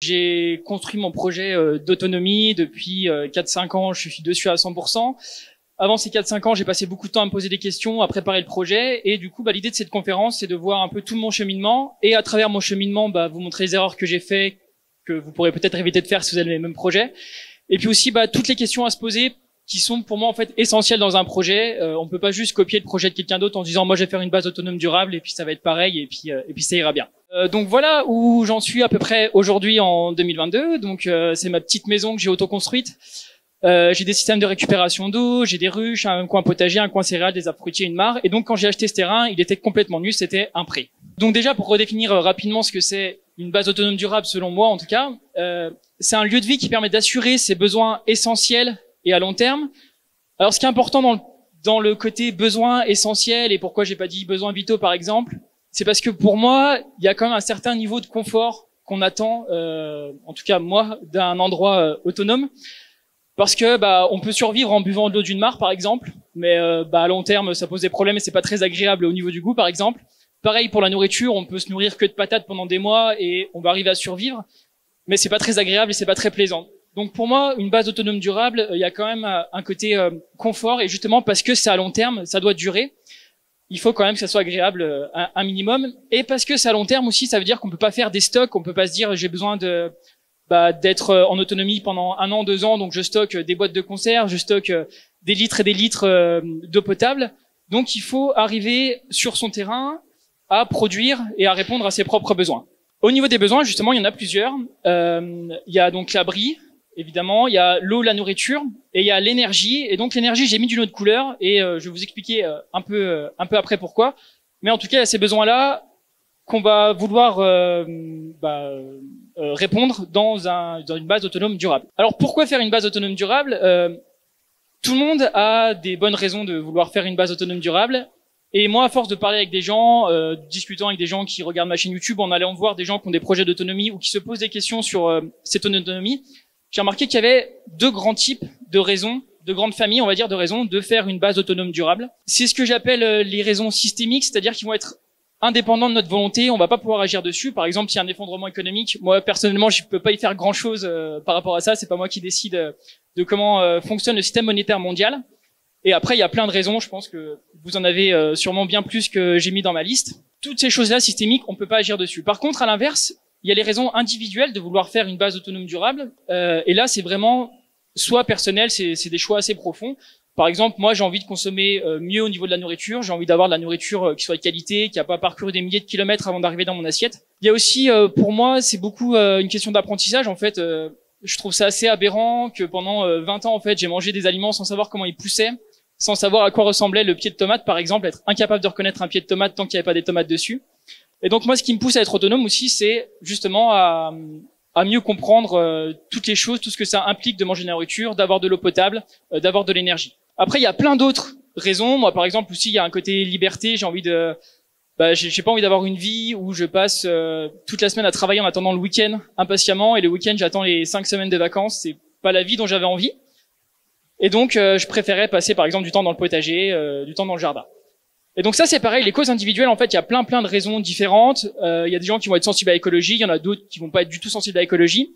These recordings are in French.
J'ai construit mon projet d'autonomie depuis 4-5 ans, je suis dessus à 100%. Avant ces 4-5 ans, j'ai passé beaucoup de temps à me poser des questions, à préparer le projet, et du coup, l'idée de cette conférence, c'est de voir un peu tout mon cheminement, et à travers mon cheminement, vous montrer les erreurs que j'ai faites, que vous pourrez peut-être éviter de faire si vous avez les mêmes projets, et puis aussi toutes les questions à se poser qui sont pour moi en fait essentielles dans un projet. On peut pas juste copier le projet de quelqu'un d'autre en disant moi je vais faire une base autonome durable et puis ça va être pareil et puis ça ira bien. Donc voilà où j'en suis à peu près aujourd'hui en 2022. Donc c'est ma petite maison que j'ai auto-construite. J'ai des systèmes de récupération d'eau, j'ai des ruches, un coin potager, un coin céréales, des arbres fruitiers, une mare. Et donc quand j'ai acheté ce terrain, il était complètement nu, c'était un prêt. Donc déjà pour redéfinir rapidement ce que c'est une base autonome durable selon moi en tout cas, c'est un lieu de vie qui permet d'assurer ses besoins essentiels et à long terme. Alors ce qui est important dans le côté besoins essentiels et pourquoi j'ai pas dit besoins vitaux par exemple, c'est parce que pour moi, il y a quand même un certain niveau de confort qu'on attend, en tout cas moi, d'un endroit autonome. Parce que on peut survivre en buvant de l'eau d'une mare par exemple, mais à long terme ça pose des problèmes et c'est pas très agréable au niveau du goût par exemple. Pareil pour la nourriture, on peut se nourrir que de patates pendant des mois et on va arriver à survivre, mais c'est pas très agréable et c'est pas très plaisant. Donc pour moi, une base autonome durable, il y a quand même un côté confort et justement parce que c'est à long terme, ça doit durer. Il faut quand même que ça soit agréable un minimum et parce que c'est à long terme aussi, ça veut dire qu'on peut pas faire des stocks, on peut pas se dire j'ai besoin de d'être en autonomie pendant 1 an, 2 ans, donc je stocke des boîtes de conserve, je stocke des litres et des litres d'eau potable. Donc il faut arriver sur son terrain à produire et à répondre à ses propres besoins. Au niveau des besoins, justement, il y en a plusieurs. Il y a donc l'abri, évidemment, il y a l'eau, la nourriture, et il y a l'énergie. Et donc l'énergie, j'ai mis d'une autre couleur, et je vais vous expliquer un peu après pourquoi. Mais en tout cas, il y a ces besoins-là qu'on va vouloir répondre dans une base autonome durable. Alors pourquoi faire une base autonome durable? Tout le monde a des bonnes raisons de vouloir faire une base autonome durable. Et moi, à force de parler avec des gens, discutant avec des gens qui regardent ma chaîne YouTube, en allant voir des gens qui ont des projets d'autonomie ou qui se posent des questions sur cette autonomie, j'ai remarqué qu'il y avait 2 grands types de raisons, 2 grandes familles, on va dire, de raisons de faire une base autonome durable. C'est ce que j'appelle les raisons systémiques, c'est-à-dire qu'ils vont être indépendants de notre volonté, on va pas pouvoir agir dessus. Par exemple, s'il y a un effondrement économique, moi personnellement, je peux pas y faire grand-chose par rapport à ça. C'est pas moi qui décide de comment fonctionne le système monétaire mondial. Et après, il y a plein de raisons. Je pense que vous en avez sûrement bien plus que j'ai mis dans ma liste. Toutes ces choses-là systémiques, on peut pas agir dessus. Par contre, à l'inverse, il y a les raisons individuelles de vouloir faire une base autonome durable. Et là, c'est vraiment soit personnel, c'est des choix assez profonds. Par exemple, moi, j'ai envie de consommer mieux au niveau de la nourriture. J'ai envie d'avoir de la nourriture qui soit de qualité, qui a pas parcouru des milliers de kilomètres avant d'arriver dans mon assiette. Il y a aussi, pour moi, c'est beaucoup une question d'apprentissage. En fait, je trouve ça assez aberrant que pendant 20 ans, en fait, j'ai mangé des aliments sans savoir comment ils poussaient, sans savoir à quoi ressemblait le pied de tomate, par exemple, être incapable de reconnaître un pied de tomate tant qu'il n'y avait pas des tomates dessus. Et donc, moi, ce qui me pousse à être autonome aussi, c'est justement à mieux comprendre toutes les choses, tout ce que ça implique de manger de la nourriture, d'avoir de l'eau potable, d'avoir de l'énergie. Après, il y a plein d'autres raisons. Moi, par exemple, aussi, il y a un côté liberté. J'ai envie de, j'ai pas envie d'avoir une vie où je passe toute la semaine à travailler en attendant le week-end impatiemment, et le week-end, j'attends les 5 semaines de vacances. C'est pas la vie dont j'avais envie. Et donc, je préférais passer, par exemple, du temps dans le potager, du temps dans le jardin. Et donc ça, c'est pareil. Les causes individuelles, en fait, il y a plein de raisons différentes. Il y a des gens qui vont être sensibles à l'écologie, il y en a d'autres qui vont pas être du tout sensibles à l'écologie.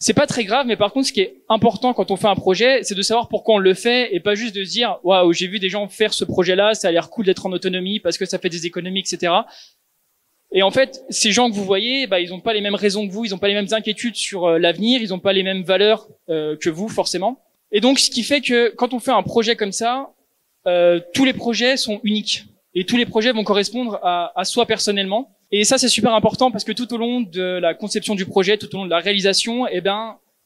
C'est pas très grave, mais par contre, ce qui est important quand on fait un projet, c'est de savoir pourquoi on le fait et pas juste de se dire « Waouh, j'ai vu des gens faire ce projet-là, ça a l'air cool d'être en autonomie parce que ça fait des économies, etc. » Et en fait, ces gens que vous voyez, ils ont pas les mêmes raisons que vous, ils ont pas les mêmes inquiétudes sur l'avenir, ils ont pas les mêmes valeurs que vous, forcément. Et donc, ce qui fait que quand on fait un projet comme ça, tous les projets sont uniques et tous les projets vont correspondre à soi personnellement. Et ça, c'est super important parce que tout au long de la conception du projet, tout au long de la réalisation,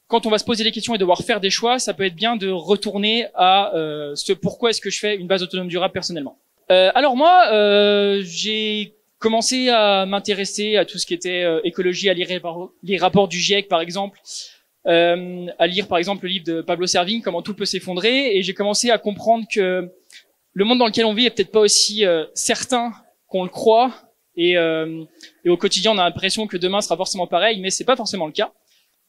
quand on va se poser des questions et devoir faire des choix, ça peut être bien de retourner à ce pourquoi est-ce que je fais une base autonome durable personnellement. Alors moi, j'ai commencé à m'intéresser à tout ce qui était écologie, à lire les rapports du GIEC par exemple, à lire par exemple le livre de Pablo Servigne, Comment tout peut s'effondrer, et j'ai commencé à comprendre que le monde dans lequel on vit est peut-être pas aussi certain qu'on le croit. Et au quotidien, on a l'impression que demain sera forcément pareil, mais c'est pas forcément le cas.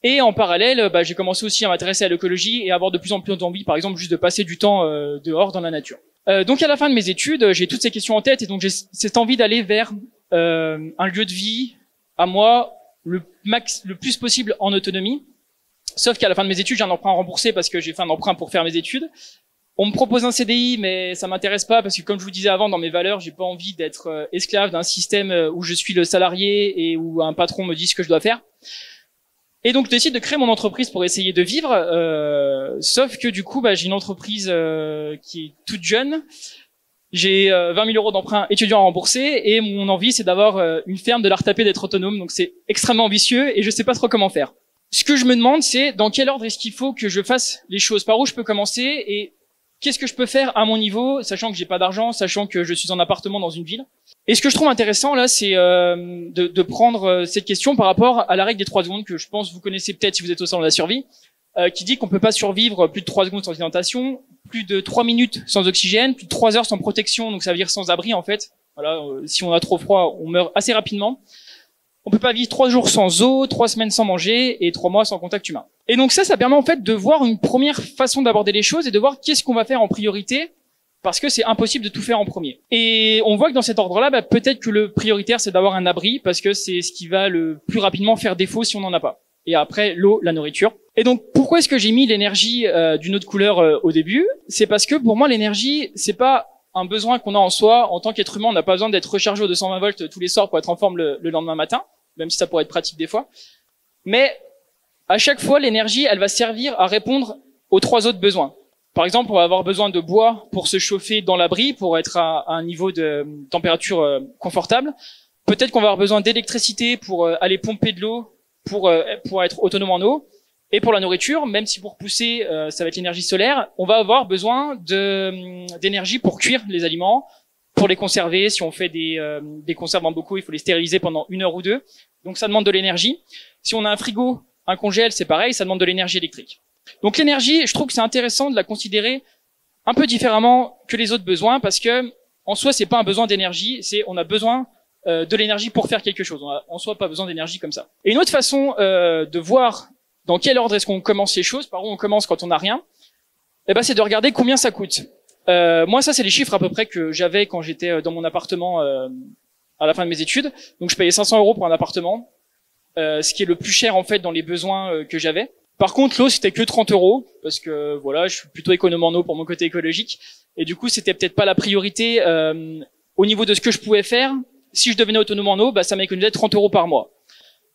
Et en parallèle, j'ai commencé aussi à m'intéresser à l'écologie et à avoir de plus en plus d'envie, par exemple, juste de passer du temps dehors dans la nature. Donc à la fin de mes études, j'ai toutes ces questions en tête et donc j'ai cette envie d'aller vers un lieu de vie à moi le plus possible en autonomie. Sauf qu'à la fin de mes études, j'ai un emprunt remboursé parce que j'ai fait un emprunt pour faire mes études. On me propose un CDI, mais ça m'intéresse pas parce que, comme je vous disais avant, dans mes valeurs, j'ai pas envie d'être esclave d'un système où je suis le salarié et où un patron me dit ce que je dois faire. Et donc, je décide de créer mon entreprise pour essayer de vivre. Sauf que du coup, j'ai une entreprise qui est toute jeune. J'ai 20 000 euros d'emprunt étudiant à rembourser et mon envie, c'est d'avoir une ferme, de la retaper, d'être autonome. Donc, c'est extrêmement ambitieux et je sais pas trop comment faire. Ce que je me demande, c'est dans quel ordre est-ce qu'il faut que je fasse les choses, par où je peux commencer et qu'est-ce que je peux faire à mon niveau, sachant que j'ai pas d'argent, sachant que je suis en appartement dans une ville. Et ce que je trouve intéressant là, c'est de prendre cette question par rapport à la règle des 3 secondes que je pense vous connaissez peut-être si vous êtes au salon de la survie, qui dit qu'on peut pas survivre plus de 3 secondes sans alimentation, plus de 3 minutes sans oxygène, plus de 3 heures sans protection, donc ça veut dire sans abri en fait. Voilà, si on a trop froid, on meurt assez rapidement. On peut pas vivre 3 jours sans eau, 3 semaines sans manger et 3 mois sans contact humain. Et donc ça permet en fait de voir une première façon d'aborder les choses et de voir qu'est-ce qu'on va faire en priorité, parce que c'est impossible de tout faire en premier. Et on voit que dans cet ordre-là, peut-être que le prioritaire c'est d'avoir un abri, parce que c'est ce qui va le plus rapidement faire défaut si on n'en a pas. Et après, l'eau, la nourriture. Et donc pourquoi est-ce que j'ai mis l'énergie d'une autre couleur au début? C'est parce que pour moi l'énergie, c'est pas un besoin qu'on a en soi. En tant qu'être humain, on n'a pas besoin d'être rechargé aux 220 volts tous les soirs pour être en forme le lendemain matin, même si ça pourrait être pratique des fois. Mais à chaque fois, l'énergie, elle va servir à répondre aux 3 autres besoins. Par exemple, on va avoir besoin de bois pour se chauffer dans l'abri, pour être à un niveau de température confortable. Peut-être qu'on va avoir besoin d'électricité pour aller pomper de l'eau, pour être autonome en eau. Et pour la nourriture, même si pour pousser, ça va être l'énergie solaire, on va avoir besoin d'énergie pour cuire les aliments, pour les conserver. Si on fait des conserves en bocaux, il faut les stériliser pendant 1 heure ou 2. Donc ça demande de l'énergie. Si on a un frigo, un congèle, c'est pareil, ça demande de l'énergie électrique. Donc l'énergie, je trouve que c'est intéressant de la considérer un peu différemment que les autres besoins, parce que en soi, c'est pas un besoin d'énergie, on a besoin de l'énergie pour faire quelque chose. On a en soi pas besoin d'énergie comme ça. Et une autre façon de voir dans quel ordre est-ce qu'on commence les choses, par où on commence quand on n'a rien, c'est de regarder combien ça coûte. Moi, ça, c'est les chiffres à peu près que j'avais quand j'étais dans mon appartement à la fin de mes études. Donc, je payais 500 euros pour un appartement, ce qui est le plus cher en fait dans les besoins que j'avais. Par contre, l'eau, c'était que 30 euros, parce que voilà, je suis plutôt économe en eau pour mon côté écologique. Et du coup, c'était peut-être pas la priorité au niveau de ce que je pouvais faire. Si je devenais autonome en eau, ça m'économisait 30 euros par mois.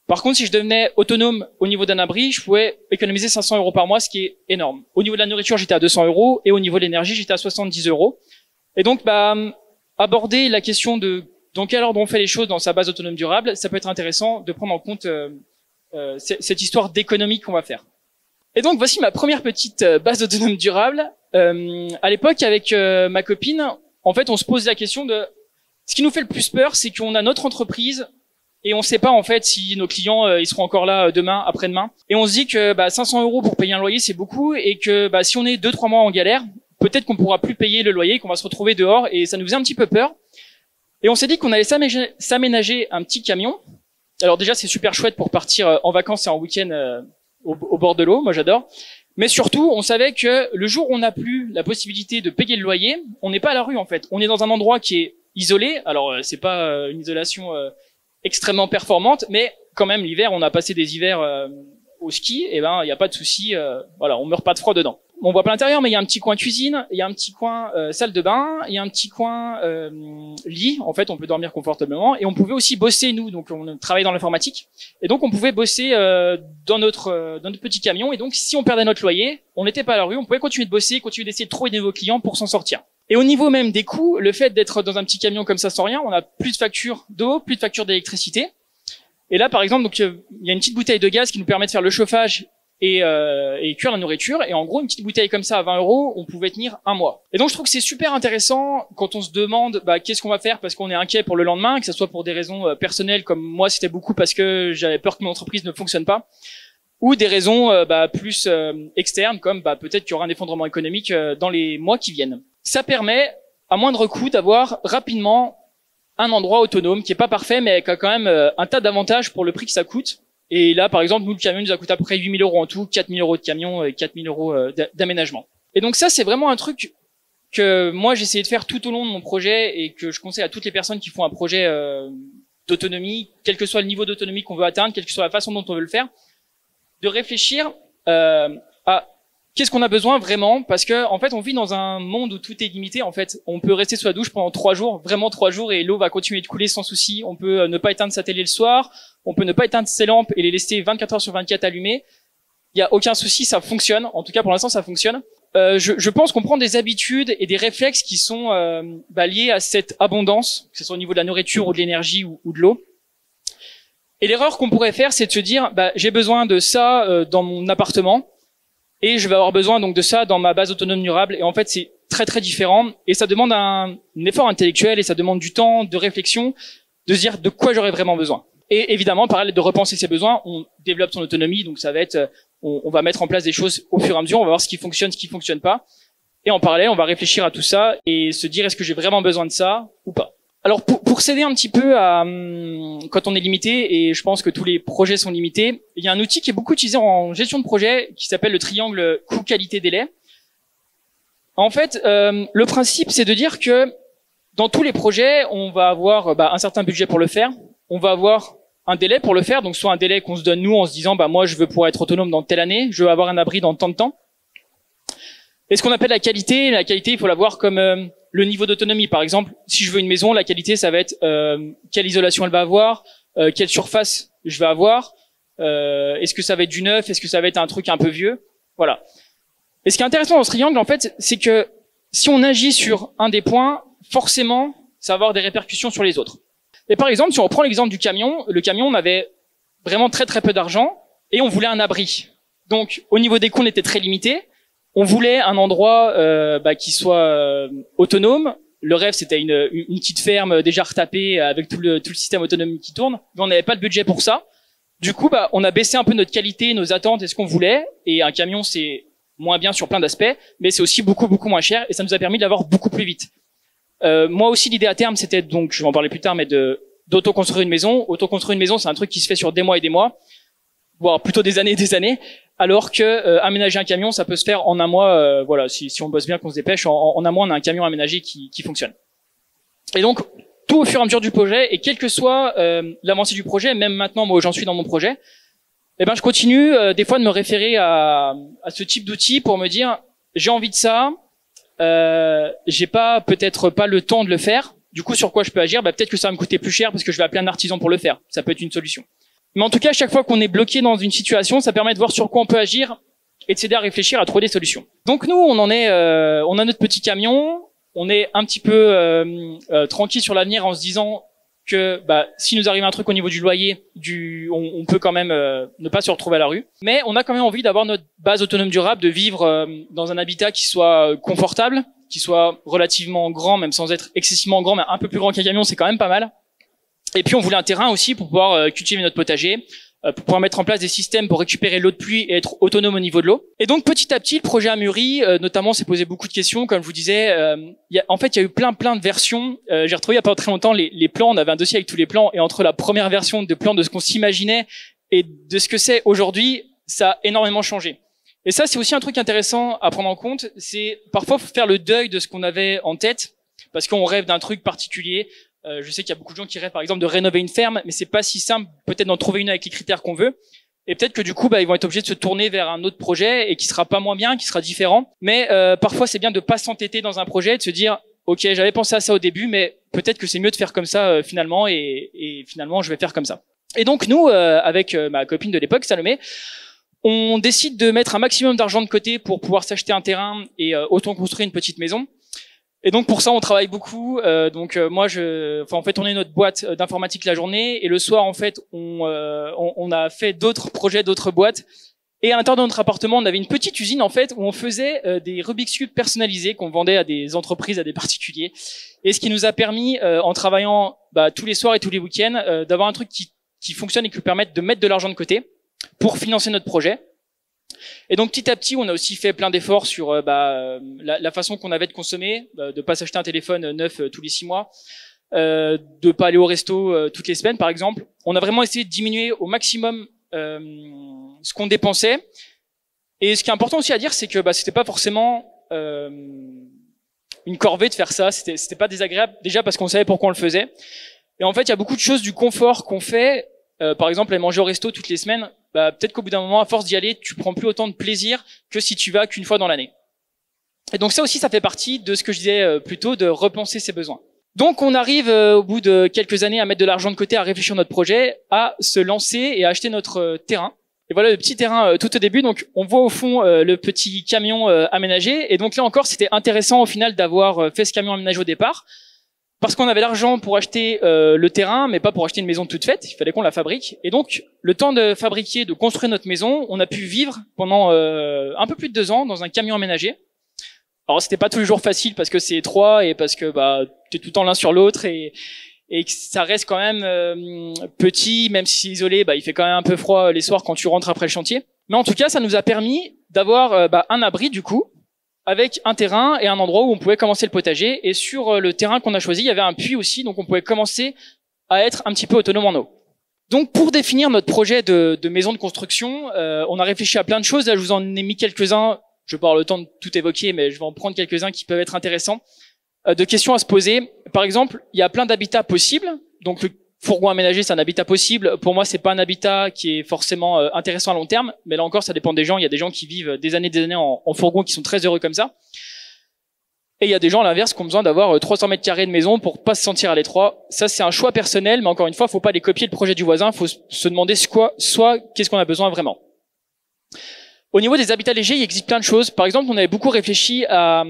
Par contre, si je devenais autonome au niveau d'un abri, je pouvais économiser 500 euros par mois, ce qui est énorme. Au niveau de la nourriture, j'étais à 200 euros, et au niveau de l'énergie, j'étais à 70 euros. Et donc, aborder la question de dans quel ordre on fait les choses dans sa base autonome durable, ça peut être intéressant de prendre en compte cette histoire d'économie qu'on va faire. Et donc, voici ma première petite base autonome durable. À l'époque, avec ma copine, en fait, on se pose la question de... Ce qui nous fait le plus peur, c'est qu'on a notre entreprise et on sait pas, en fait, si nos clients ils seront encore là demain, après-demain. Et on se dit que 500 euros pour payer un loyer, c'est beaucoup, et que si on est 2-3 mois en galère, peut-être qu'on pourra plus payer le loyer, qu'on va se retrouver dehors, et ça nous faisait un petit peu peur. Et on s'est dit qu'on allait s'aménager un petit camion. Alors déjà, c'est super chouette pour partir en vacances et en week-end au bord de l'eau, moi j'adore. Mais surtout, on savait que le jour où on n'a plus la possibilité de payer le loyer, on n'est pas à la rue en fait. On est dans un endroit qui est isolé. Alors c'est pas une isolation extrêmement performante, mais quand même l'hiver, on a passé des hivers au ski, et il y a pas de souci. Voilà, on meurt pas de froid dedans. On voit pas l'intérieur, mais il y a un petit coin cuisine, il y a un petit coin salle de bain, il y a un petit coin lit. En fait, on peut dormir confortablement, et on pouvait aussi bosser nous. Donc, on travaillait dans l'informatique, et donc on pouvait bosser dans notre petit camion. Et donc, si on perdait notre loyer, on n'était pas à la rue, on pouvait continuer de bosser, continuer d'essayer de trouver de nouveaux clients pour s'en sortir. Et au niveau même des coûts, le fait d'être dans un petit camion comme ça sans rien, on a plus de factures d'eau, plus de factures d'électricité. Et là, par exemple, donc il y a une petite bouteille de gaz qui nous permet de faire le chauffage et cuire la nourriture. Et en gros, une petite bouteille comme ça à 20 euros, on pouvait tenir un mois. Et donc, je trouve que c'est super intéressant quand on se demande qu'est-ce qu'on va faire parce qu'on est inquiet pour le lendemain, que ce soit pour des raisons personnelles, comme moi, c'était beaucoup parce que j'avais peur que mon entreprise ne fonctionne pas, ou des raisons plus externes, comme peut-être qu'il y aura un effondrement économique dans les mois qui viennent. Ça permet, à moindre coût, d'avoir rapidement un endroit autonome qui est pas parfait, mais qui a quand même un tas d'avantages pour le prix que ça coûte. Et là, par exemple, nous, le camion nous a coûté à peu près 8 000 euros en tout, 4 000 euros de camion et 4 000 euros d'aménagement. Et donc ça, c'est vraiment un truc que moi, j'ai essayé de faire tout au long de mon projet et que je conseille à toutes les personnes qui font un projet d'autonomie, quel que soit le niveau d'autonomie qu'on veut atteindre, quelle que soit la façon dont on veut le faire, de réfléchir à qu'est-ce qu'on a besoin vraiment, parce que en fait on vit dans un monde où tout est limité. En fait, on peut rester sous la douche pendant 3 jours, vraiment 3 jours, et l'eau va continuer de couler sans souci. On peut ne pas éteindre sa télé le soir, on peut ne pas éteindre ses lampes et les laisser 24 heures sur 24 allumées. Il y a aucun souci, ça fonctionne. En tout cas pour l'instant ça fonctionne. Je pense qu'on prend des habitudes et des réflexes qui sont liés à cette abondance, que ce soit au niveau de la nourriture ou de l'énergie ou de l'eau. Et l'erreur qu'on pourrait faire, c'est de se dire, j'ai besoin de ça dans mon appartement, et je vais avoir besoin donc de ça dans ma base autonome durable. Et en fait, c'est très très différent, et ça demande un effort intellectuel, et ça demande du temps, de réflexion, de se dire de quoi j'aurais vraiment besoin. Et évidemment, parallèle de repenser ses besoins, on développe son autonomie, donc ça va être, on va mettre en place des choses au fur et à mesure, on va voir ce qui fonctionne pas. Et en parallèle, on va réfléchir à tout ça et se dire est-ce que j'ai vraiment besoin de ça ou pas. Alors pour s'aider un petit peu à quand on est limité, et je pense que tous les projets sont limités, il y a un outil qui est beaucoup utilisé en gestion de projet qui s'appelle le triangle coût-qualité-délai. En fait, le principe c'est de dire que dans tous les projets, on va avoir un certain budget pour le faire, on va avoir un délai pour le faire, donc soit un délai qu'on se donne nous en se disant moi je veux pouvoir être autonome dans telle année, je veux avoir un abri dans tant de temps. Et ce qu'on appelle la qualité, il faut la voir comme le niveau d'autonomie. Par exemple, si je veux une maison, la qualité ça va être quelle isolation elle va avoir, quelle surface je vais avoir, est-ce que ça va être du neuf, est-ce que ça va être un truc un peu vieux, voilà. Et ce qui est intéressant dans ce triangle en fait, c'est que si on agit sur un des points, forcément ça va avoir des répercussions sur les autres. Et par exemple, si on reprend l'exemple du camion, le camion, on avait vraiment très très peu d'argent et on voulait un abri. Donc, au niveau des coûts, on était très limité. On voulait un endroit qui soit autonome. Le rêve, c'était une petite ferme déjà retapée avec tout le système autonome qui tourne. Mais on n'avait pas le budget pour ça. Du coup, on a baissé un peu notre qualité, nos attentes et ce qu'on voulait. Et un camion, c'est moins bien sur plein d'aspects, mais c'est aussi beaucoup beaucoup moins cher et ça nous a permis de l'avoir beaucoup plus vite. Moi aussi, l'idée à terme, c'était donc, je vais en parler plus tard, mais d'auto-construire une maison. Auto-construire une maison, c'est un truc qui se fait sur des mois et des mois, voire plutôt des années et des années, alors que aménager un camion, ça peut se faire en un mois. Voilà, si on bosse bien, qu'on se dépêche, en un mois, on a un camion aménagé qui fonctionne. Et donc, tout au fur et à mesure du projet, et quel que soit l'avancée du projet, même maintenant, moi, j'en suis dans mon projet, je continue des fois de me référer à ce type d'outil pour me dire, j'ai envie de ça. J'ai peut-être pas le temps de le faire. Du coup, sur quoi je peux agir? Peut-être que ça va me coûter plus cher parce que je vais appeler un artisan pour le faire. Ça peut être une solution. Mais en tout cas, à chaque fois qu'on est bloqué dans une situation, ça permet de voir sur quoi on peut agir et de s'aider à réfléchir, à trouver des solutions. Donc nous, on a notre petit camion. On est un petit peu tranquille sur l'avenir en se disant que si nous arrive un truc au niveau du loyer, on peut quand même ne pas se retrouver à la rue. Mais on a quand même envie d'avoir notre base autonome durable, de vivre dans un habitat qui soit confortable, qui soit relativement grand, même sans être excessivement grand, mais un peu plus grand qu'un camion, c'est quand même pas mal. Et puis on voulait un terrain aussi pour pouvoir cultiver notre potager, pour pouvoir mettre en place des systèmes pour récupérer l'eau de pluie et être autonome au niveau de l'eau. Et donc petit à petit, le projet a mûri, notamment s'est posé beaucoup de questions, comme je vous disais. Il y a eu plein de versions. J'ai retrouvé il y a pas très longtemps les plans, on avait un dossier avec tous les plans, et entre la première version de plan de ce qu'on s'imaginait et de ce que c'est aujourd'hui, ça a énormément changé. Et ça, c'est aussi un truc intéressant à prendre en compte, c'est parfois faut faire le deuil de ce qu'on avait en tête, parce qu'on rêve d'un truc particulier. Je sais qu'il y a beaucoup de gens qui rêvent par exemple de rénover une ferme, mais c'est pas si simple peut-être d'en trouver une avec les critères qu'on veut. Et peut-être que du coup, ils vont être obligés de se tourner vers un autre projet et qui sera pas moins bien, qui sera différent. Mais parfois, c'est bien de pas s'entêter dans un projet, de se dire, ok, j'avais pensé à ça au début, mais peut-être que c'est mieux de faire comme ça finalement, et finalement, je vais faire comme ça. Et donc nous, avec ma copine de l'époque, Salomé, on décide de mettre un maximum d'argent de côté pour pouvoir s'acheter un terrain et auto-construire une petite maison. Et donc pour ça on travaille beaucoup. Moi on est notre boîte d'informatique la journée, et le soir en fait on a fait d'autres projets, d'autres boîtes. Et à l'intérieur de notre appartement, on avait une petite usine en fait où on faisait des Rubik's Cube personnalisés qu'on vendait à des entreprises, à des particuliers. Et ce qui nous a permis en travaillant tous les soirs et tous les week-ends d'avoir un truc qui fonctionne et qui nous permette de mettre de l'argent de côté pour financer notre projet. Et donc petit à petit, on a aussi fait plein d'efforts sur la façon qu'on avait de consommer, de pas s'acheter un téléphone neuf tous les 6 mois, de pas aller au resto toutes les semaines par exemple. On a vraiment essayé de diminuer au maximum ce qu'on dépensait. Et ce qui est important aussi à dire, c'est que c'était pas forcément une corvée de faire ça, c'était pas désagréable déjà parce qu'on savait pourquoi on le faisait. Et en fait, il y a beaucoup de choses du confort qu'on fait. Par exemple, aller manger au resto toutes les semaines. Peut-être qu'au bout d'un moment, à force d'y aller, tu prends plus autant de plaisir que si tu vas qu'une fois dans l'année. Et donc ça aussi, ça fait partie de ce que je disais plus tôt, de repenser ses besoins. Donc on arrive au bout de quelques années à mettre de l'argent de côté, à réfléchir à notre projet, à se lancer et à acheter notre terrain. Et voilà le petit terrain tout au début. Donc on voit au fond le petit camion aménagé. Et donc là encore, c'était intéressant au final d'avoir fait ce camion aménagé au départ. Parce qu'on avait l'argent pour acheter le terrain, mais pas pour acheter une maison toute faite. Il fallait qu'on la fabrique. Et donc, le temps de fabriquer, de construire notre maison, on a pu vivre pendant un peu plus de 2 ans dans un camion aménagé. Alors, c'était pas tous les jours facile parce que c'est étroit et parce que t'es tout le temps l'un sur l'autre et que ça reste quand même petit, même si c'est isolé. Il fait quand même un peu froid les soirs quand tu rentres après le chantier. Mais en tout cas, ça nous a permis d'avoir un abri du coup, avec un terrain et un endroit où on pouvait commencer le potager. Et sur le terrain qu'on a choisi, il y avait un puits aussi, donc on pouvait commencer à être un petit peu autonome en eau. Donc pour définir notre projet de maison de construction, on a réfléchi à plein de choses. Là, je vous en ai mis quelques-uns. Je vais pas avoir le temps de tout évoquer, mais je vais en prendre quelques-uns qui peuvent être intéressants. De questions à se poser. Par exemple, il y a plein d'habitats possibles. Donc le fourgon aménagé, c'est un habitat possible. Pour moi, c'est pas un habitat qui est forcément intéressant à long terme, mais là encore, ça dépend des gens. Il y a des gens qui vivent des années en fourgon qui sont très heureux comme ça. Et il y a des gens à l'inverse qui ont besoin d'avoir 300 mètres carrés de maison pour pas se sentir à l'étroit. Ça, c'est un choix personnel, mais encore une fois, faut pas aller copier le projet du voisin. Faut se demander qu'est-ce qu'on a besoin vraiment. Au niveau des habitats légers, il existe plein de choses. Par exemple, on avait beaucoup réfléchi à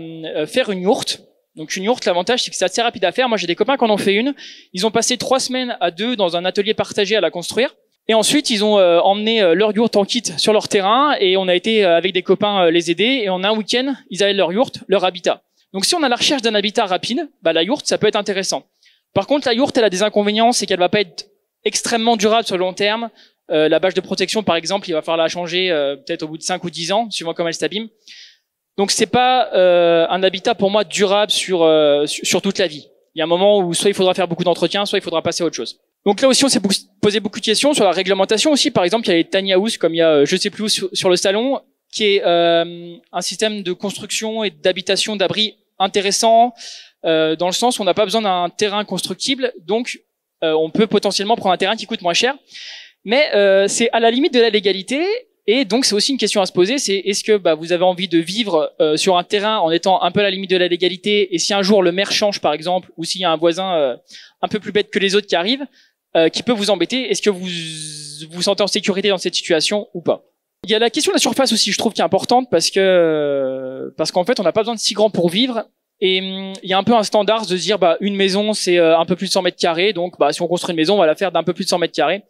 faire une yourte. Donc une yourte, l'avantage, c'est que c'est assez rapide à faire. Moi, j'ai des copains qui en ont fait une. Ils ont passé 3 semaines à 2 dans un atelier partagé à la construire. Et ensuite, ils ont emmené leur yourte en kit sur leur terrain. Et on a été avec des copains les aider. Et en un week-end, ils avaient leur yourte, leur habitat. Donc si on a la recherche d'un habitat rapide, la yourte, ça peut être intéressant. Par contre, la yourte, elle a des inconvénients, c'est qu'elle va pas être extrêmement durable sur le long terme. La bâche de protection, par exemple, il va falloir la changer peut-être au bout de 5 ou 10 ans, suivant comment elle s'abîme. Donc c'est pas un habitat pour moi durable sur toute la vie. Il y a un moment où soit il faudra faire beaucoup d'entretien, soit il faudra passer à autre chose. Donc là aussi on s'est posé beaucoup de questions sur la réglementation aussi. Par exemple, il y a les tiny house comme il y a je sais plus où sur le salon, qui est un système de construction et d'habitation d'abri intéressant dans le sens où on n'a pas besoin d'un terrain constructible, donc on peut potentiellement prendre un terrain qui coûte moins cher. Mais c'est à la limite de la légalité. Et donc c'est aussi une question à se poser, c'est est-ce que vous avez envie de vivre sur un terrain en étant un peu à la limite de la légalité, et si un jour le maire change par exemple, ou s'il y a un voisin un peu plus bête que les autres qui arrive, qui peut vous embêter, est-ce que vous vous sentez en sécurité dans cette situation ou pas? Il y a la question de la surface aussi, je trouve, qui est importante parce qu'en fait on n'a pas besoin de si grand pour vivre, et il y a un peu un standard de se dire une maison c'est un peu plus de 100 mètres carrés, donc si on construit une maison on va la faire d'un peu plus de 100 mètres carrés.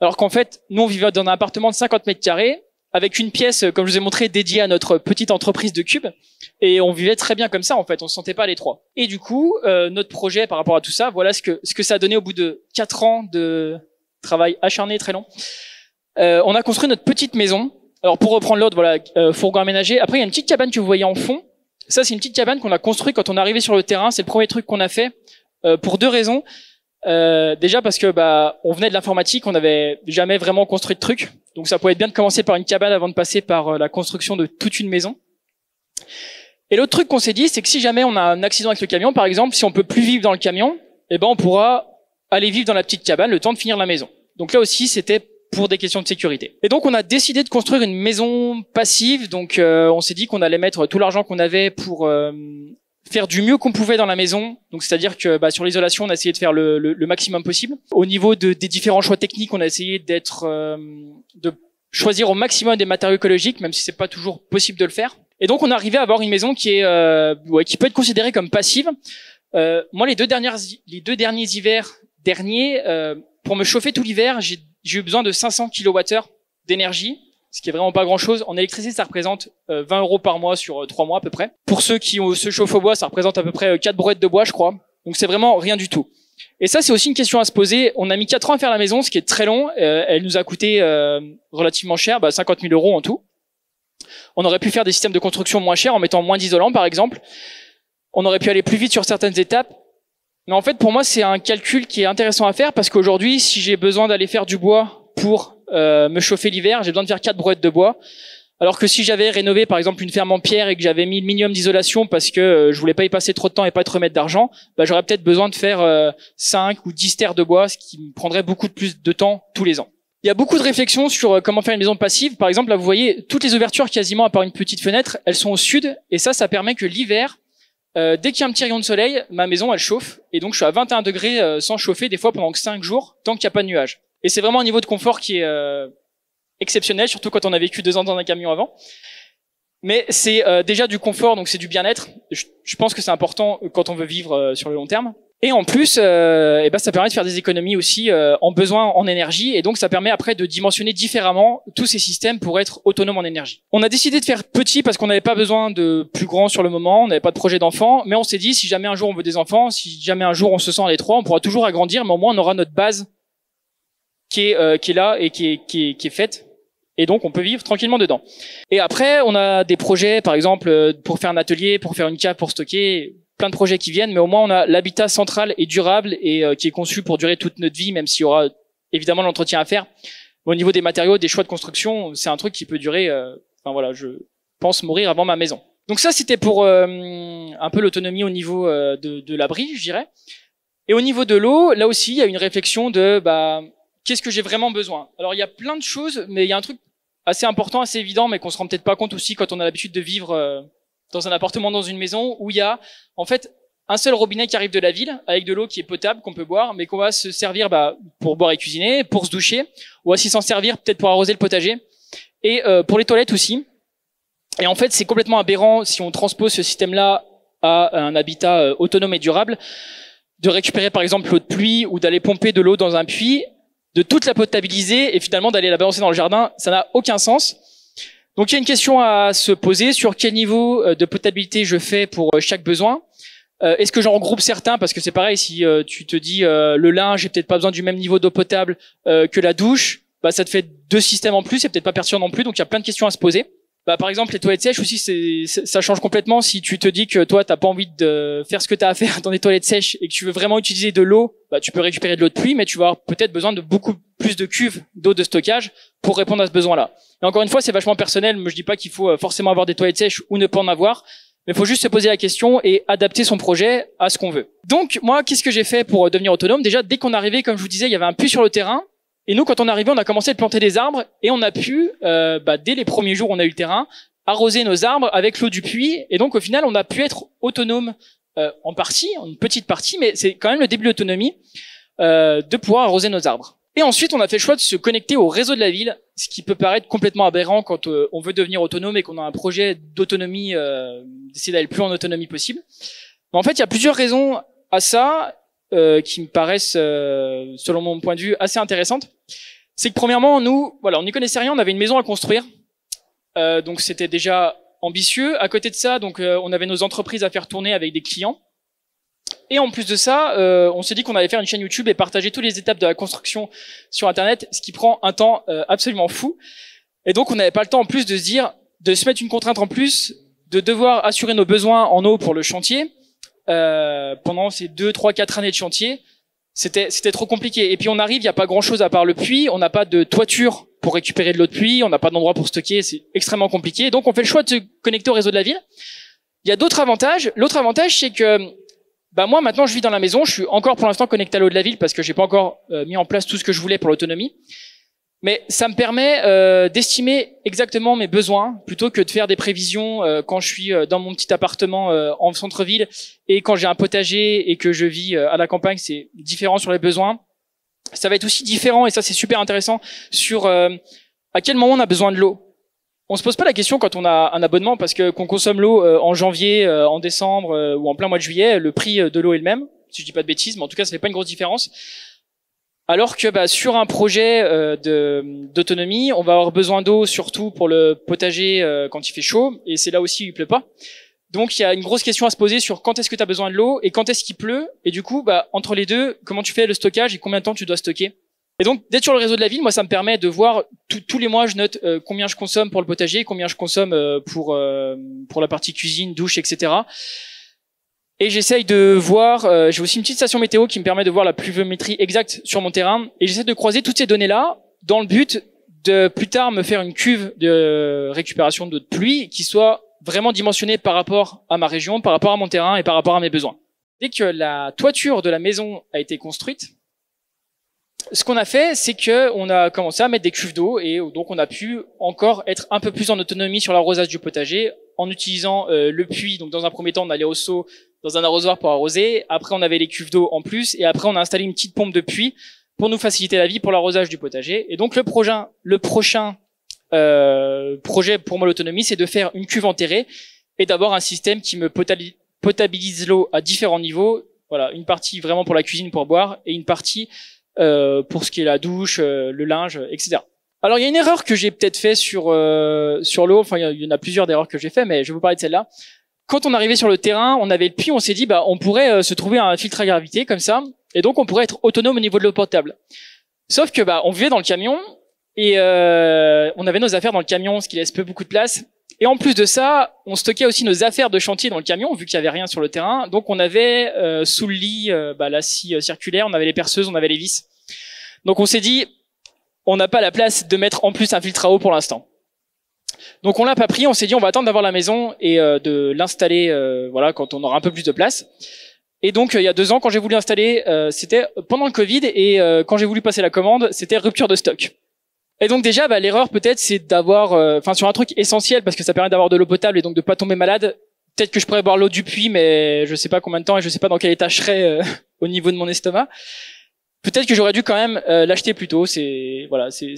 Alors qu'en fait, nous, on vivait dans un appartement de 50 mètres carrés, avec une pièce, comme je vous ai montré, dédiée à notre petite entreprise de cubes. Et on vivait très bien comme ça, en fait. On se sentait pas à l'étroit. Et du coup, notre projet par rapport à tout ça, voilà ce que ça a donné au bout de 4 ans de travail acharné, très long. On a construit notre petite maison. Alors, pour reprendre l'ordre, voilà, fourgon aménagé. Après, il y a une petite cabane que vous voyez en fond. Ça, c'est une petite cabane qu'on a construite quand on est arrivé sur le terrain. C'est le premier truc qu'on a fait, pour 2 raisons. Déjà parce que on venait de l'informatique, on n'avait jamais vraiment construit de trucs, donc ça pouvait être bien de commencer par une cabane avant de passer par la construction de toute une maison. Et l'autre truc qu'on s'est dit, c'est que si jamais on a un accident avec le camion, par exemple, si on peut plus vivre dans le camion, on pourra aller vivre dans la petite cabane le temps de finir la maison. Donc là aussi, c'était pour des questions de sécurité. Et donc on a décidé de construire une maison passive, donc on s'est dit qu'on allait mettre tout l'argent qu'on avait pour faire du mieux qu'on pouvait dans la maison. Donc c'est-à-dire que sur l'isolation, on a essayé de faire le maximum possible. Au niveau des différents choix techniques, on a essayé de choisir au maximum des matériaux écologiques, même si c'est pas toujours possible de le faire. Et donc on est arrivé à avoir une maison qui peut être considérée comme passive. Moi, les deux derniers hivers pour me chauffer tout l'hiver, j'ai eu besoin de 500 kWh d'énergie, ce qui est vraiment pas grand chose. En électricité, ça représente 20 € par mois sur 3 mois à peu près. Pour ceux qui se chauffent au bois, ça représente à peu près 4 brouettes de bois, je crois. Donc c'est vraiment rien du tout. Et ça, c'est aussi une question à se poser. On a mis 4 ans à faire la maison, ce qui est très long. Elle nous a coûté relativement cher, 50 000 € en tout. On aurait pu faire des systèmes de construction moins chers en mettant moins d'isolants, par exemple. On aurait pu aller plus vite sur certaines étapes. Mais en fait, pour moi, c'est un calcul qui est intéressant à faire parce qu'aujourd'hui, si j'ai besoin d'aller faire du bois pour me chauffer l'hiver, j'ai besoin de faire 4 brouettes de bois. Alors que si j'avais rénové par exemple une ferme en pierre et que j'avais mis le minimum d'isolation parce que je voulais pas y passer trop de temps et pas te remettre d'argent, bah, j'aurais peut-être besoin de faire 5 ou 10 terres de bois, ce qui me prendrait beaucoup plus de temps tous les ans. Il y a beaucoup de réflexions sur comment faire une maison passive. Par exemple, là vous voyez toutes les ouvertures quasiment à part une petite fenêtre, elles sont au sud et ça permet que l'hiver, dès qu'il y a un petit rayon de soleil, ma maison elle chauffe et donc je suis à 21 degrés sans chauffer des fois pendant 5 jours tant qu'il n'y a pas de nuages. Et c'est vraiment un niveau de confort qui est exceptionnel, surtout quand on a vécu 2 ans dans un camion avant. Mais c'est déjà du confort, donc c'est du bien-être. Je pense que c'est important quand on veut vivre sur le long terme. Et en plus, ça permet de faire des économies aussi en besoin en énergie, et donc ça permet après de dimensionner différemment tous ces systèmes pour être autonomes en énergie. On a décidé de faire petit parce qu'on n'avait pas besoin de plus grand sur le moment, on n'avait pas de projet d'enfants, mais on s'est dit si jamais un jour on veut des enfants, si jamais un jour on se sent à l'étroit, on pourra toujours agrandir, mais au moins on aura notre base qui est là et qui est faite. Et donc, on peut vivre tranquillement dedans. Et après, on a des projets, par exemple, pour faire un atelier, pour faire une cave, pour stocker, plein de projets qui viennent. Mais au moins, on a l'habitat central et durable et qui est conçu pour durer toute notre vie, même s'il y aura évidemment l'entretien à faire. Mais au niveau des matériaux, des choix de construction, c'est un truc qui peut durer, je pense mourir avant ma maison. Donc ça, c'était pour un peu l'autonomie au niveau de l'abri, je dirais. Et au niveau de l'eau, là aussi, il y a une réflexion de, qu'est-ce que j'ai vraiment besoin? Alors, il y a plein de choses, mais il y a un truc assez important, assez évident, mais qu'on se rend peut-être pas compte aussi quand on a l'habitude de vivre dans un appartement, dans une maison, où il y a en fait un seul robinet qui arrive de la ville, avec de l'eau qui est potable, qu'on peut boire, mais qu'on va se servir pour boire et cuisiner, pour se doucher, ou aussi s'en servir peut-être pour arroser le potager, et pour les toilettes aussi. Et en fait, c'est complètement aberrant si on transpose ce système-là à un habitat autonome et durable, de récupérer par exemple l'eau de pluie ou d'aller pomper de l'eau dans un puits, de toute la potabiliser et finalement d'aller la balancer dans le jardin, ça n'a aucun sens. Donc il y a une question à se poser sur quel niveau de potabilité je fais pour chaque besoin. Est-ce que j'en regroupe certains, parce que c'est pareil, si tu te dis le linge, j'ai peut-être pas besoin du même niveau d'eau potable que la douche, ça te fait 2 systèmes en plus, c'est peut-être pas pertinent non plus, donc il y a plein de questions à se poser. Par exemple, les toilettes sèches aussi, ça change complètement. Si tu te dis que toi, t'as pas envie de faire ce que t'as à faire dans des toilettes sèches et que tu veux vraiment utiliser de l'eau, tu peux récupérer de l'eau de pluie, mais tu vas avoir peut-être besoin de beaucoup plus de cuves d'eau de stockage pour répondre à ce besoin-là. Et encore une fois, c'est vachement personnel. Je dis pas qu'il faut forcément avoir des toilettes sèches ou ne pas en avoir, mais il faut juste se poser la question et adapter son projet à ce qu'on veut. Donc, moi, qu'est-ce que j'ai fait pour devenir autonome? Déjà, dès qu'on arrivait, comme je vous disais, il y avait un puits sur le terrain. Et nous, quand on arrivait, on a commencé à planter des arbres et on a pu, dès les premiers jours où on a eu le terrain, arroser nos arbres avec l'eau du puits. Et donc, au final, on a pu être autonome en partie, en une petite partie, mais c'est quand même le début de l'autonomie de pouvoir arroser nos arbres. Et ensuite, on a fait le choix de se connecter au réseau de la ville, ce qui peut paraître complètement aberrant quand on veut devenir autonome et qu'on a un projet d'autonomie, d'essayer d'aller le plus en autonomie possible. Mais en fait, il y a plusieurs raisons à ça qui me paraissent, selon mon point de vue, assez intéressantes. C'est que premièrement, nous, on n'y connaissait rien, on avait une maison à construire. Donc c'était déjà ambitieux. À côté de ça, donc on avait nos entreprises à faire tourner avec des clients. Et en plus de ça, on s'est dit qu'on allait faire une chaîne YouTube et partager toutes les étapes de la construction sur Internet, ce qui prend un temps absolument fou. Et donc on n'avait pas le temps en plus de se mettre une contrainte en plus, de devoir assurer nos besoins en eau pour le chantier pendant ces 2, 3, 4 années de chantier. C'était trop compliqué. Et puis on arrive, il n'y a pas grand-chose à part le puits, on n'a pas de toiture pour récupérer de l'eau de pluie, on n'a pas d'endroit pour stocker, c'est extrêmement compliqué. Donc on fait le choix de se connecter au réseau de la ville. Il y a d'autres avantages. L'autre avantage, c'est que moi maintenant je vis dans la maison, je suis encore pour l'instant connecté à l'eau de la ville parce que j'ai pas encore mis en place tout ce que je voulais pour l'autonomie. Mais ça me permet d'estimer exactement mes besoins plutôt que de faire des prévisions quand je suis dans mon petit appartement en centre-ville et quand j'ai un potager et que je vis à la campagne, c'est différent sur les besoins. Ça va être aussi différent, et ça c'est super intéressant, sur à quel moment on a besoin de l'eau. On se pose pas la question quand on a un abonnement, parce que qu'on consomme l'eau en janvier, en décembre ou en plein mois de juillet, le prix de l'eau est le même, si je dis pas de bêtises, mais en tout cas ça fait pas une grosse différence. Alors que sur un projet d'autonomie, on va avoir besoin d'eau surtout pour le potager quand il fait chaud, et c'est là aussi où il pleut pas. Donc il y a une grosse question à se poser sur quand est-ce que tu as besoin de l'eau et quand est-ce qu'il pleut, et du coup entre les deux, comment tu fais le stockage et combien de temps tu dois stocker. Et donc d'être sur le réseau de la ville, moi ça me permet de voir tous les mois, je note combien je consomme pour le potager, combien je consomme pour la partie cuisine, douche, etc. Et j'essaye de voir, j'ai aussi une petite station météo qui me permet de voir la pluviométrie exacte sur mon terrain, et j'essaie de croiser toutes ces données-là dans le but de plus tard me faire une cuve de récupération d'eau de pluie qui soit vraiment dimensionnée par rapport à ma région, par rapport à mon terrain et par rapport à mes besoins. Dès que la toiture de la maison a été construite, ce qu'on a fait, c'est que on a commencé à mettre des cuves d'eau et donc on a pu encore être un peu plus en autonomie sur l'arrosage du potager en utilisant le puits. Donc dans un premier temps, on allait au seau dans un arrosoir pour arroser. Après, on avait les cuves d'eau en plus et après, on a installé une petite pompe de puits pour nous faciliter la vie pour l'arrosage du potager. Et donc le prochain projet pour moi l'autonomie, c'est de faire une cuve enterrée et d'avoir un système qui me potabilise l'eau à différents niveaux. Voilà, une partie vraiment pour la cuisine pour boire et une partie pour ce qui est la douche, le linge, etc. Alors il y a une erreur que j'ai peut-être fait sur l'eau. Enfin, il y en a plusieurs d'erreurs que j'ai fait, mais je vais vous parler de celle-là. Quand on arrivait sur le terrain, on avait le puits, on s'est dit on pourrait se trouver un filtre à gravité comme ça, et donc on pourrait être autonome au niveau de l'eau potable. Sauf que on vivait dans le camion et on avait nos affaires dans le camion, ce qui laisse peu beaucoup de place. Et en plus de ça, on stockait aussi nos affaires de chantier dans le camion, vu qu'il y avait rien sur le terrain. Donc on avait sous le lit la scie circulaire, on avait les perceuses, on avait les vis. Donc on s'est dit, on n'a pas la place de mettre en plus un filtre à eau pour l'instant. Donc on l'a pas pris, on s'est dit on va attendre d'avoir la maison et de l'installer quand on aura un peu plus de place. Et donc il y a 2 ans, quand j'ai voulu installer, c'était pendant le Covid et quand j'ai voulu passer la commande, c'était rupture de stock. Et donc déjà, l'erreur peut-être, c'est d'avoir, sur un truc essentiel parce que ça permet d'avoir de l'eau potable et donc de pas tomber malade. Peut-être que je pourrais boire l'eau du puits, mais je sais pas combien de temps et je sais pas dans quel état je serais au niveau de mon estomac. Peut-être que j'aurais dû quand même l'acheter plus tôt. C'est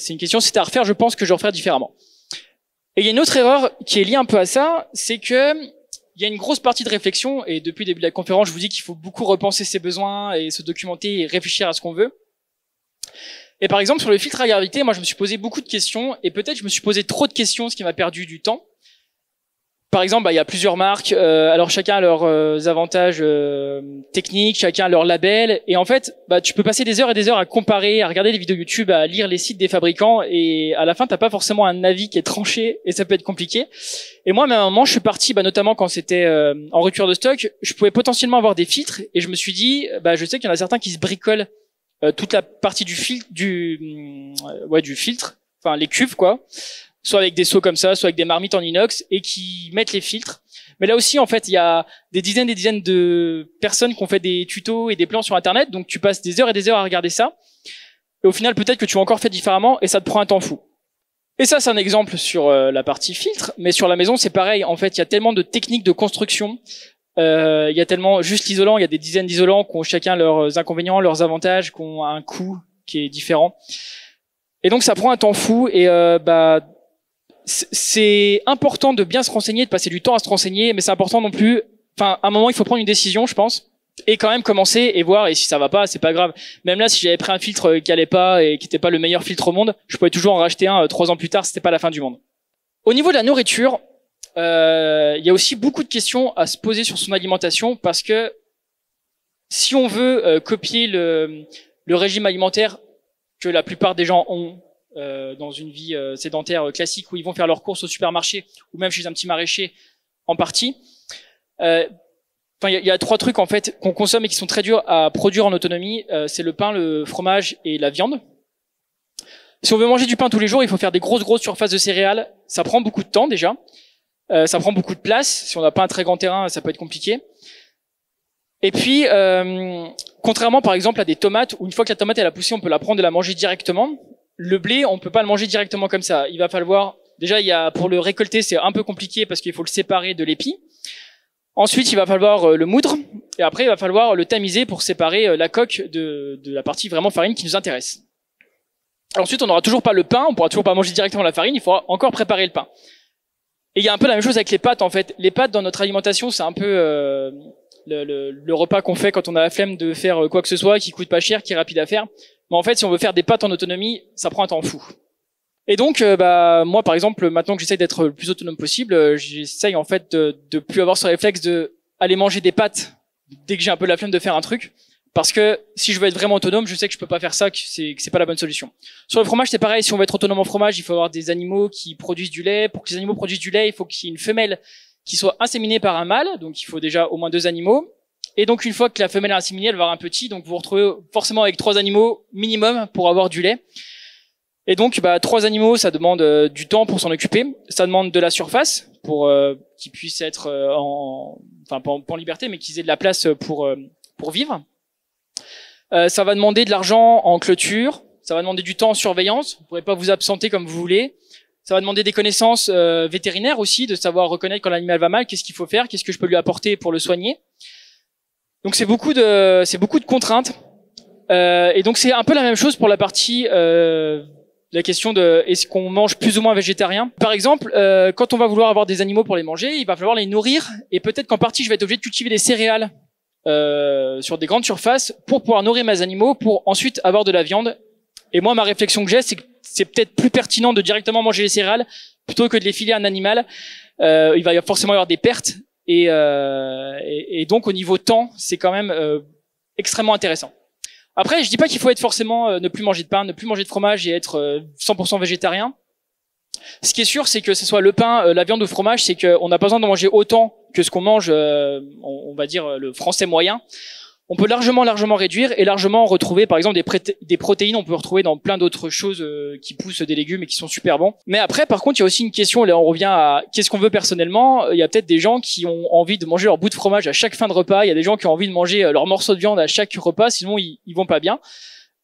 une question. Si c'était à refaire, je pense que je referais différemment. Et il y a une autre erreur qui est liée un peu à ça, c'est que il y a une grosse partie de réflexion et depuis le début de la conférence, je vous dis qu'il faut beaucoup repenser ses besoins et se documenter et réfléchir à ce qu'on veut. Et par exemple, sur le filtre à gravité, moi, je me suis posé beaucoup de questions et peut-être je me suis posé trop de questions, ce qui m'a perdu du temps. Par exemple, il y a plusieurs marques, alors chacun a leurs avantages techniques, chacun a leur label, et en fait, tu peux passer des heures et des heures à comparer, à regarder les vidéos YouTube, à lire les sites des fabricants, et à la fin, t'as pas forcément un avis qui est tranché, et ça peut être compliqué. Et moi, à un moment, je suis parti, notamment quand c'était en rupture de stock, je pouvais potentiellement avoir des filtres, et je me suis dit, je sais qu'il y en a certains qui se bricolent toute la partie du filtre, du filtre, enfin les cuves quoi. Soit avec des seaux comme ça, soit avec des marmites en inox et qui mettent les filtres. Mais là aussi, en fait, il y a des dizaines de personnes qui ont fait des tutos et des plans sur Internet, donc tu passes des heures et des heures à regarder ça. Et au final, peut-être que tu as encore fait différemment et ça te prend un temps fou. Et ça, c'est un exemple sur la partie filtre, mais sur la maison, c'est pareil. En fait, il y a tellement de techniques de construction. Il y a tellement juste l'isolant, il y a des dizaines d'isolants qui ont chacun leurs inconvénients, leurs avantages, qui ont un coût qui est différent. Et donc, ça prend un temps fou et c'est important de bien se renseigner, de passer du temps à se renseigner, mais c'est important non plus. Enfin, à un moment, il faut prendre une décision, je pense, et quand même commencer et voir. Et si ça va pas, c'est pas grave. Même là, si j'avais pris un filtre qui allait pas et qui était pas le meilleur filtre au monde, je pouvais toujours en racheter un 3 ans plus tard. C'était pas la fin du monde. Au niveau de la nourriture, il y a aussi beaucoup de questions à se poser sur son alimentation parce que si on veut copier le régime alimentaire que la plupart des gens ont dans une vie sédentaire classique où ils vont faire leurs courses au supermarché ou même chez un petit maraîcher en partie. Il y a 3 trucs en fait qu'on consomme et qui sont très durs à produire en autonomie. C'est le pain, le fromage et la viande. Si on veut manger du pain tous les jours, il faut faire des grosses surfaces de céréales. Ça prend beaucoup de temps déjà. Ça prend beaucoup de place. Si on n'a pas un très grand terrain, ça peut être compliqué. Et puis, contrairement par exemple à des tomates, où une fois que la tomate elle a poussé, on peut la prendre et la manger directement. Le blé, on peut pas le manger directement comme ça. Il va falloir, déjà, pour le récolter, c'est un peu compliqué parce qu'il faut le séparer de l'épi. Ensuite, il va falloir le moudre. Et après, il va falloir le tamiser pour séparer la coque de la partie vraiment farine qui nous intéresse. Ensuite, on n'aura toujours pas le pain. On pourra toujours pas manger directement la farine. Il faudra encore préparer le pain. Et il y a un peu la même chose avec les pâtes, en fait. Les pâtes dans notre alimentation, c'est un peu le repas qu'on fait quand on a la flemme de faire quoi que ce soit, qui coûte pas cher, qui est rapide à faire. Mais en fait, si on veut faire des pâtes en autonomie, ça prend un temps fou. Et donc, moi, par exemple, maintenant que j'essaye d'être le plus autonome possible, j'essaye en fait de plus avoir ce réflexe de aller manger des pâtes dès que j'ai un peu la flemme de faire un truc, parce que si je veux être vraiment autonome, je sais que je peux pas faire ça, que c'est pas la bonne solution. Sur le fromage, c'est pareil. Si on veut être autonome en fromage, il faut avoir des animaux qui produisent du lait. Pour que les animaux produisent du lait, il faut qu'il y ait une femelle qui soit inséminée par un mâle, donc il faut déjà au moins 2 animaux. Et donc une fois que la femelle est inséminée, elle va avoir un petit, donc vous vous retrouvez forcément avec 3 animaux minimum pour avoir du lait. Et donc, 3 animaux, ça demande du temps pour s'en occuper. Ça demande de la surface pour qu'ils puissent être pas en liberté, mais qu'ils aient de la place pour vivre. Ça va demander de l'argent en clôture. Ça va demander du temps en surveillance. Vous ne pourrez pas vous absenter comme vous voulez. Ça va demander des connaissances vétérinaires aussi, de savoir reconnaître quand l'animal va mal, qu'est-ce qu'il faut faire, qu'est-ce que je peux lui apporter pour le soigner. Donc c'est beaucoup de contraintes. Et donc c'est un peu la même chose pour la partie la question de est-ce qu'on mange plus ou moins végétarien. Par exemple, quand on va vouloir avoir des animaux pour les manger, il va falloir les nourrir et peut-être qu'en partie je vais être obligé de cultiver des céréales sur des grandes surfaces pour pouvoir nourrir mes animaux, pour ensuite avoir de la viande. Et moi, ma réflexion que j'ai, c'est que c'est peut-être plus pertinent de directement manger les céréales plutôt que de les filer à un animal. Il va forcément y avoir des pertes et donc au niveau temps, c'est quand même extrêmement intéressant. Après, je dis pas qu'il faut être forcément ne plus manger de pain, ne plus manger de fromage et être 100% végétarien. Ce qui est sûr, c'est que ce soit le pain, la viande ou le fromage, c'est qu'on n'a pas besoin de manger autant que ce qu'on mange, on va dire le français moyen. On peut largement réduire et largement retrouver, par exemple, des protéines. On peut retrouver dans plein d'autres choses qui poussent des légumes et qui sont super bons. Mais après, par contre, il y a aussi une question. Là, on revient à qu'est-ce qu'on veut personnellement. Il y a peut-être des gens qui ont envie de manger leur bout de fromage à chaque fin de repas. Il y a des gens qui ont envie de manger leur morceau de viande à chaque repas. Sinon, ils vont pas bien.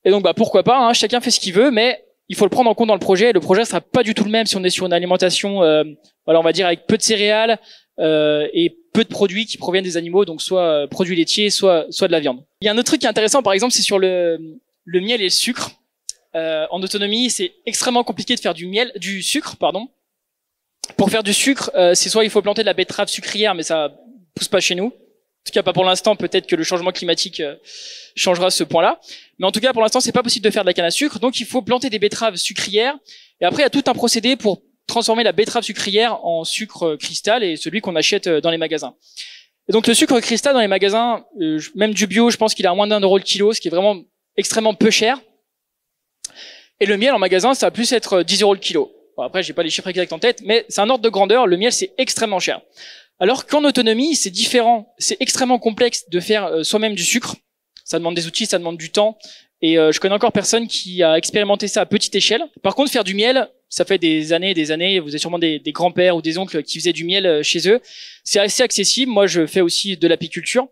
Et donc, pourquoi pas, hein, chacun fait ce qu'il veut, mais il faut le prendre en compte dans le projet. Le projet sera pas du tout le même si on est sur une alimentation, on va dire avec peu de céréales et peu de produits qui proviennent des animaux, donc soit produits laitiers, soit de la viande. Il y a un autre truc qui est intéressant, par exemple, c'est sur le miel et le sucre. En autonomie, c'est extrêmement compliqué de faire du sucre. Pour faire du sucre, c'est soit il faut planter de la betterave sucrière, mais ça pousse pas chez nous. En tout cas, pas pour l'instant. Peut-être que le changement climatique changera ce point-là. Mais en tout cas, pour l'instant, c'est pas possible de faire de la canne à sucre. Donc, il faut planter des betteraves sucrières. Et après, il y a tout un procédé pour transformer la betterave sucrière en sucre cristal et celui qu'on achète dans les magasins. Et donc, le sucre cristal dans les magasins, même du bio, je pense qu'il est à moins d'1 euro le kilo, ce qui est vraiment extrêmement peu cher. Et le miel en magasin, ça va plus être 10 euros le kilo. Bon, après, j'ai pas les chiffres exacts en tête, mais c'est un ordre de grandeur. Le miel, c'est extrêmement cher. Alors qu'en autonomie, c'est différent. C'est extrêmement complexe de faire soi-même du sucre. Ça demande des outils, ça demande du temps. Et je connais encore personne qui a expérimenté ça à petite échelle. Par contre, faire du miel, ça fait des années et des années. Vous avez sûrement des grands-pères ou des oncles qui faisaient du miel chez eux. C'est assez accessible. Moi, je fais aussi de l'apiculture.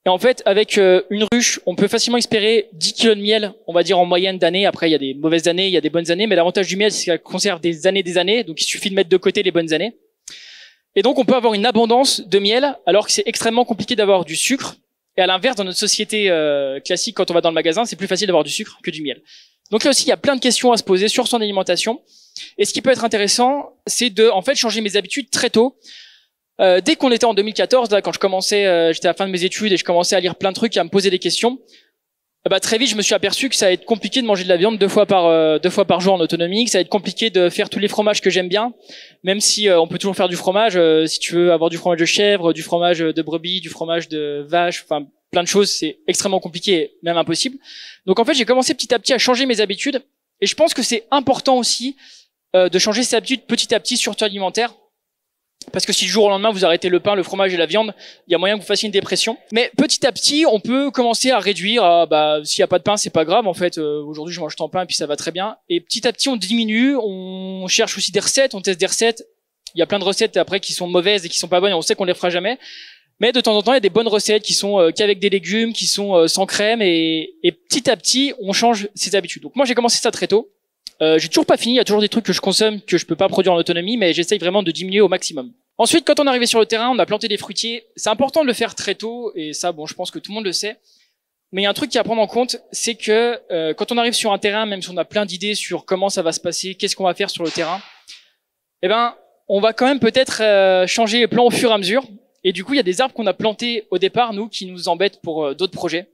Et en fait, avec une ruche, on peut facilement espérer 10 kilos de miel, on va dire en moyenne d'années. Après, il y a des mauvaises années, il y a des bonnes années. Mais l'avantage du miel, c'est qu'elle conserve des années. Donc, il suffit de mettre de côté les bonnes années. Et donc, on peut avoir une abondance de miel, alors que c'est extrêmement compliqué d'avoir du sucre. Et à l'inverse, dans notre société classique, quand on va dans le magasin, c'est plus facile d'avoir du sucre que du miel. Donc là aussi, il y a plein de questions à se poser sur son alimentation. Et ce qui peut être intéressant, c'est de, en fait, changer mes habitudes très tôt. Dès qu'on était en 2014, là, quand je commençais, j'étais à la fin de mes études et je commençais à lire plein de trucs et à me poser des questions. Très vite, je me suis aperçu que ça allait être compliqué de manger de la viande deux fois par jour en autonomie, que ça allait être compliqué de faire tous les fromages que j'aime bien, même si on peut toujours faire du fromage. Si tu veux avoir du fromage de chèvre, du fromage de brebis, du fromage de vache, enfin plein de choses, c'est extrêmement compliqué, même impossible. Donc en fait, j'ai commencé petit à petit à changer mes habitudes, et je pense que c'est important aussi de changer ses habitudes petit à petit, surtout alimentaires. Parce que si du jour au lendemain vous arrêtez le pain, le fromage et la viande, il y a moyen que vous fassiez une dépression. Mais petit à petit, on peut commencer à réduire. S'il y a pas de pain, c'est pas grave. En fait, aujourd'hui je mange tant pain et puis ça va très bien. Et petit à petit, on diminue. On cherche aussi des recettes. On teste des recettes. Il y a plein de recettes après qui sont mauvaises et qui sont pas bonnes. Et on sait qu'on les fera jamais. Mais de temps en temps, il y a des bonnes recettes qui sont qu'avec des légumes, qui sont sans crème. Et petit à petit, on change ses habitudes. Donc moi, j'ai commencé ça très tôt. J'ai toujours pas fini, il y a toujours des trucs que je consomme que je peux pas produire en autonomie, mais j'essaye vraiment de diminuer au maximum. Ensuite, quand on est arrivé sur le terrain, on a planté des fruitiers. C'est important de le faire très tôt, et ça, bon, je pense que tout le monde le sait. Mais il y a un truc qui est à prendre en compte, c'est que quand on arrive sur un terrain, même si on a plein d'idées sur comment ça va se passer, qu'est-ce qu'on va faire sur le terrain, on va quand même peut-être changer les plans au fur et à mesure. Et du coup, il y a des arbres qu'on a plantés au départ, nous, qui nous embêtent pour d'autres projets.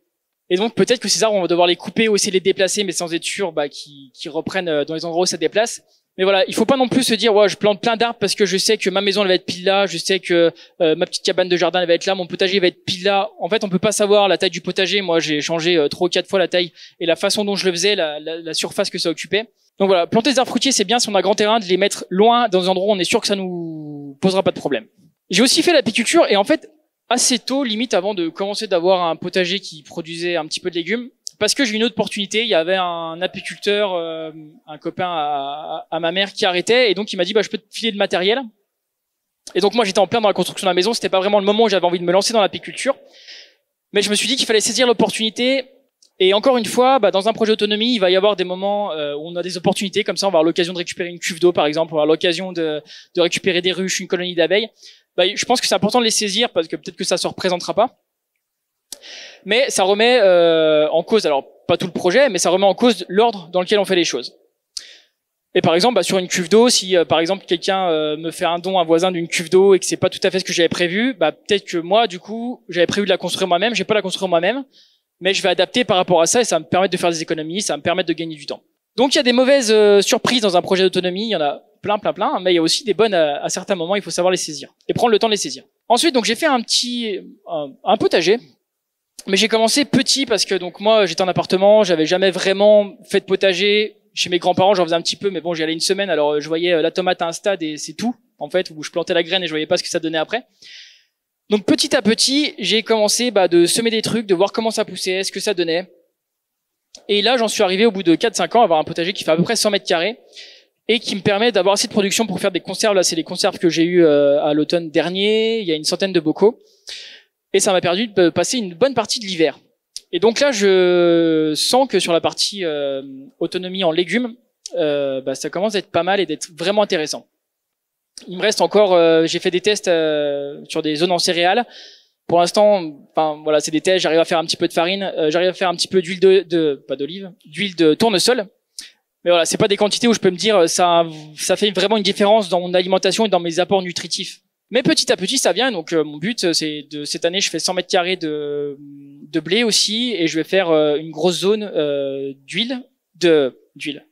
Et donc peut-être que ces arbres, on va devoir les couper ou essayer de les déplacer, mais sans être sûr qu'ils reprennent dans les endroits où ça déplace. Mais voilà, il faut pas non plus se dire, ouais, je plante plein d'arbres parce que je sais que ma maison elle va être pile là, je sais que ma petite cabane de jardin elle va être là, mon potager va être pile là. En fait, on peut pas savoir la taille du potager. Moi, j'ai changé 3 ou 4 fois la taille et la façon dont je le faisais, la surface que ça occupait. Donc voilà, planter des arbres fruitiers, c'est bien si on a grand terrain, de les mettre loin dans un endroit où on est sûr que ça nous posera pas de problème. J'ai aussi fait l'apiculture et en fait, assez tôt, limite avant de commencer d'avoir un potager qui produisait un petit peu de légumes, parce que j'ai eu une autre opportunité. Il y avait un apiculteur, un copain à ma mère qui arrêtait, et donc il m'a dit bah je peux te filer de matériel. Et donc moi j'étais en plein dans la construction de la maison, c'était pas vraiment le moment où j'avais envie de me lancer dans l'apiculture, mais je me suis dit qu'il fallait saisir l'opportunité. Et encore une fois, bah, dans un projet autonomie, il va y avoir des moments où on a des opportunités comme ça, on va avoir l'occasion de récupérer une cuve d'eau par exemple, on va avoir l'occasion de récupérer des ruches, une colonie d'abeilles. Bah, je pense que c'est important de les saisir parce que peut-être que ça se représentera pas. Mais ça remet en cause, alors pas tout le projet, mais ça remet en cause l'ordre dans lequel on fait les choses. Et par exemple, bah, sur une cuve d'eau, si par exemple quelqu'un me fait un don, un voisin d'une cuve d'eau et que c'est pas tout à fait ce que j'avais prévu, bah peut-être que moi, du coup, j'avais prévu de la construire moi-même, je vais pas la construire moi-même, mais je vais adapter par rapport à ça et ça va me permettre de faire des économies, ça va me permettre de gagner du temps. Donc il y a des mauvaises surprises dans un projet d'autonomie, il y en a plein, mais il y a aussi des bonnes à certains moments, il faut savoir les saisir et prendre le temps de les saisir. Ensuite, donc j'ai fait un potager. Mais j'ai commencé petit parce que donc moi j'étais en appartement, j'avais jamais vraiment fait de potager. Chez mes grands-parents j'en faisais un petit peu, mais bon j'y allais une semaine, alors je voyais la tomate à un stade et c'est tout en fait, où je plantais la graine et je voyais pas ce que ça donnait après. Donc petit à petit j'ai commencé de semer des trucs, de voir comment ça poussait, ce que ça donnait. Et là j'en suis arrivé au bout de 4-5 ans à avoir un potager qui fait à peu près 100 mètres carrés et qui me permet d'avoir assez de production pour faire des conserves. Là c'est les conserves que j'ai eues à l'automne dernier, il y a une centaine de bocaux. Et ça m'a permis de passer une bonne partie de l'hiver. Et donc là, je sens que sur la partie autonomie en légumes, ça commence à être pas mal et d'être vraiment intéressant. Il me reste encore, j'ai fait des tests sur des zones en céréales. Pour l'instant, voilà, c'est des tests. J'arrive à faire un petit peu de farine, j'arrive à faire un petit peu d'huile d'huile de tournesol. Mais voilà, c'est pas des quantités où je peux me dire ça fait vraiment une différence dans mon alimentation et dans mes apports nutritifs. Mais petit à petit, ça vient. Donc, mon but, c'est cette année, je fais 100 mètres carrés de blé aussi, et je vais faire une grosse zone d'huile.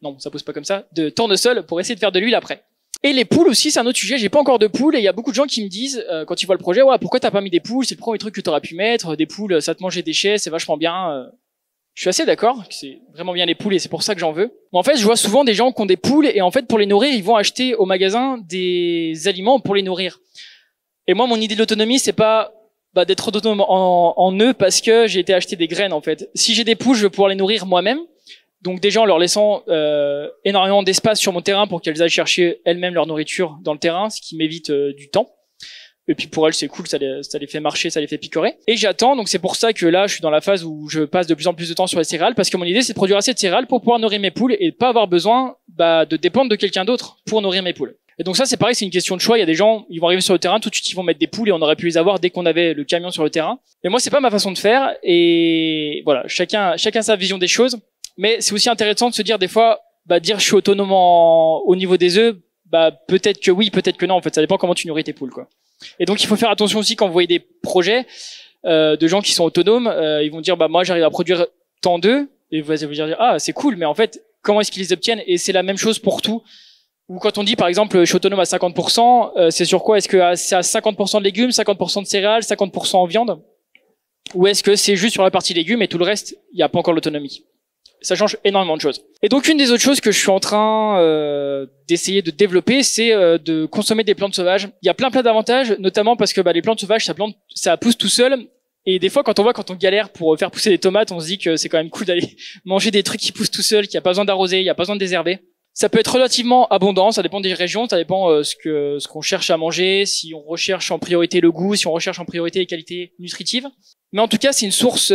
Non, ça pousse pas comme ça. De tournesol pour essayer de faire de l'huile après. Et les poules aussi, c'est un autre sujet. J'ai pas encore de poules, et il y a beaucoup de gens qui me disent quand ils voient le projet, ouais, pourquoi t'as pas mis des poules? C'est le premier truc que t'aurais pu mettre. Des poules, ça te mange les déchets, c'est vachement bien. Je suis assez d'accord que c'est vraiment bien les poules et c'est pour ça que j'en veux. Mais en fait, je vois souvent des gens qui ont des poules et en fait, pour les nourrir, ils vont acheter au magasin des aliments pour les nourrir. Et moi, mon idée de l'autonomie, c'est pas d'être autonome en eux parce que j'ai été acheter des graines en fait. Si j'ai des poules, je vais pouvoir les nourrir moi-même. Donc déjà en leur laissant énormément d'espace sur mon terrain pour qu'elles aillent chercher elles-mêmes leur nourriture dans le terrain, ce qui m'évite du temps. Et puis pour elles, c'est cool, ça les fait marcher, ça les fait picorer. Et j'attends, donc c'est pour ça que là, je suis dans la phase où je passe de plus en plus de temps sur les céréales, parce que mon idée, c'est de produire assez de céréales pour pouvoir nourrir mes poules et pas avoir besoin de dépendre de quelqu'un d'autre pour nourrir mes poules. Et donc ça, c'est pareil, c'est une question de choix. Il y a des gens, ils vont arriver sur le terrain, tout de suite, ils vont mettre des poules et on aurait pu les avoir dès qu'on avait le camion sur le terrain. Et moi, c'est pas ma façon de faire. Et voilà, chacun sa vision des choses. Mais c'est aussi intéressant de se dire des fois, dire je suis autonome au niveau des œufs, peut-être que oui, peut-être que non. En fait, ça dépend comment tu nourris tes poules, quoi. Et donc il faut faire attention aussi quand vous voyez des projets de gens qui sont autonomes, ils vont dire moi j'arrive à produire tant d'œufs et vous allez vous dire c'est cool, mais en fait comment est-ce qu'ils les obtiennent? Et c'est la même chose pour tout. Ou quand on dit par exemple je suis autonome à 50%, c'est sur quoi? Est-ce que c'est à 50% de légumes, 50% de céréales, 50% en viande? Ou est-ce que c'est juste sur la partie légumes et tout le reste il n'y a pas encore l'autonomie? Ça change énormément de choses. Et donc une des autres choses que je suis en train d'essayer de développer, c'est de consommer des plantes sauvages. Il y a plein d'avantages, notamment parce que les plantes sauvages, ça pousse tout seul. Et des fois, quand on galère pour faire pousser des tomates, on se dit que c'est quand même cool d'aller manger des trucs qui poussent tout seul, qu'il n'y a pas besoin d'arroser, il n'y a pas besoin de désherber. Ça peut être relativement abondant, ça dépend des régions, ça dépend ce qu'on cherche à manger, si on recherche en priorité le goût, si on recherche en priorité les qualités nutritives. Mais en tout cas, c'est une source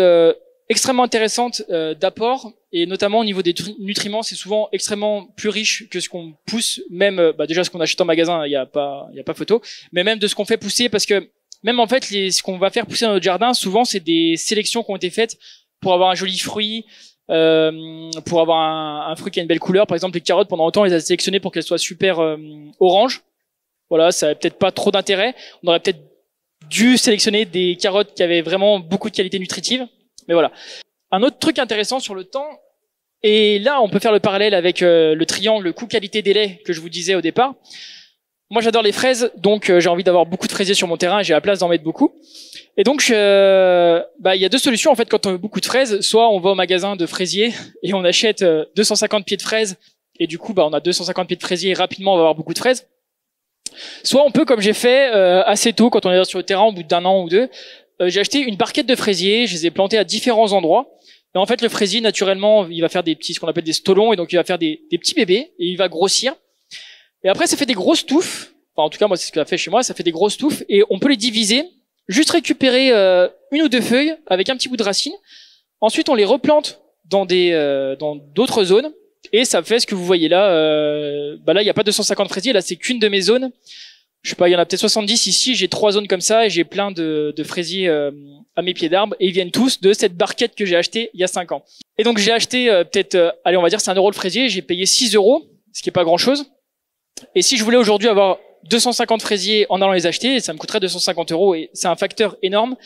extrêmement intéressante d'apport, et notamment au niveau des nutriments, c'est souvent extrêmement plus riche que ce qu'on pousse, même déjà ce qu'on achète en magasin, il y a pas photo, mais même de ce qu'on fait pousser, parce que même en fait ce qu'on va faire pousser dans notre jardin, souvent c'est des sélections qui ont été faites pour avoir un joli fruit, pour avoir un fruit qui a une belle couleur. Par exemple les carottes, pendant longtemps on les a sélectionnées pour qu'elles soient super orange. Voilà, ça avait peut-être pas trop d'intérêt, on aurait peut-être dû sélectionner des carottes qui avaient vraiment beaucoup de qualité nutritive. Mais voilà. Un autre truc intéressant sur le temps, et là on peut faire le parallèle avec le triangle coût-qualité-délai que je vous disais au départ. Moi j'adore les fraises, donc j'ai envie d'avoir beaucoup de fraisiers sur mon terrain et j'ai la place d'en mettre beaucoup. Et donc il y a deux solutions en fait quand on veut beaucoup de fraises. Soit on va au magasin de fraisiers et on achète 250 pieds de fraises, et du coup on a 250 pieds de fraisiers et rapidement on va avoir beaucoup de fraises. Soit on peut, comme j'ai fait assez tôt quand on est sur le terrain, au bout d'un an ou deux, j'ai acheté une barquette de fraisiers, je les ai plantés à différents endroits, Et en fait, le fraisier, naturellement, il va faire des petits, ce qu'on appelle des stolons, et donc il va faire des petits bébés, et il va grossir. Et après, ça fait des grosses touffes. Enfin, en tout cas, moi, c'est ce que ça fait chez moi. Ça fait des grosses touffes, et on peut les diviser, juste récupérer une ou deux feuilles avec un petit bout de racine. Ensuite, on les replante dans d'autres zones, et ça fait ce que vous voyez là. Là, il n'y a pas 250 fraisiers. Là, c'est qu'une de mes zones. Je sais pas, il y en a peut-être 70 ici. J'ai 3 zones comme ça, et j'ai plein de fraisiers à mes pieds d'arbre, et ils viennent tous de cette barquette que j'ai achetée il y a 5 ans. Et donc, j'ai acheté allez, on va dire c'est 1 euro le fraisier. J'ai payé 6 euros, ce qui est pas grand-chose. Et si je voulais aujourd'hui avoir 250 fraisiers en allant les acheter, ça me coûterait 250 euros, et c'est un facteur énorme.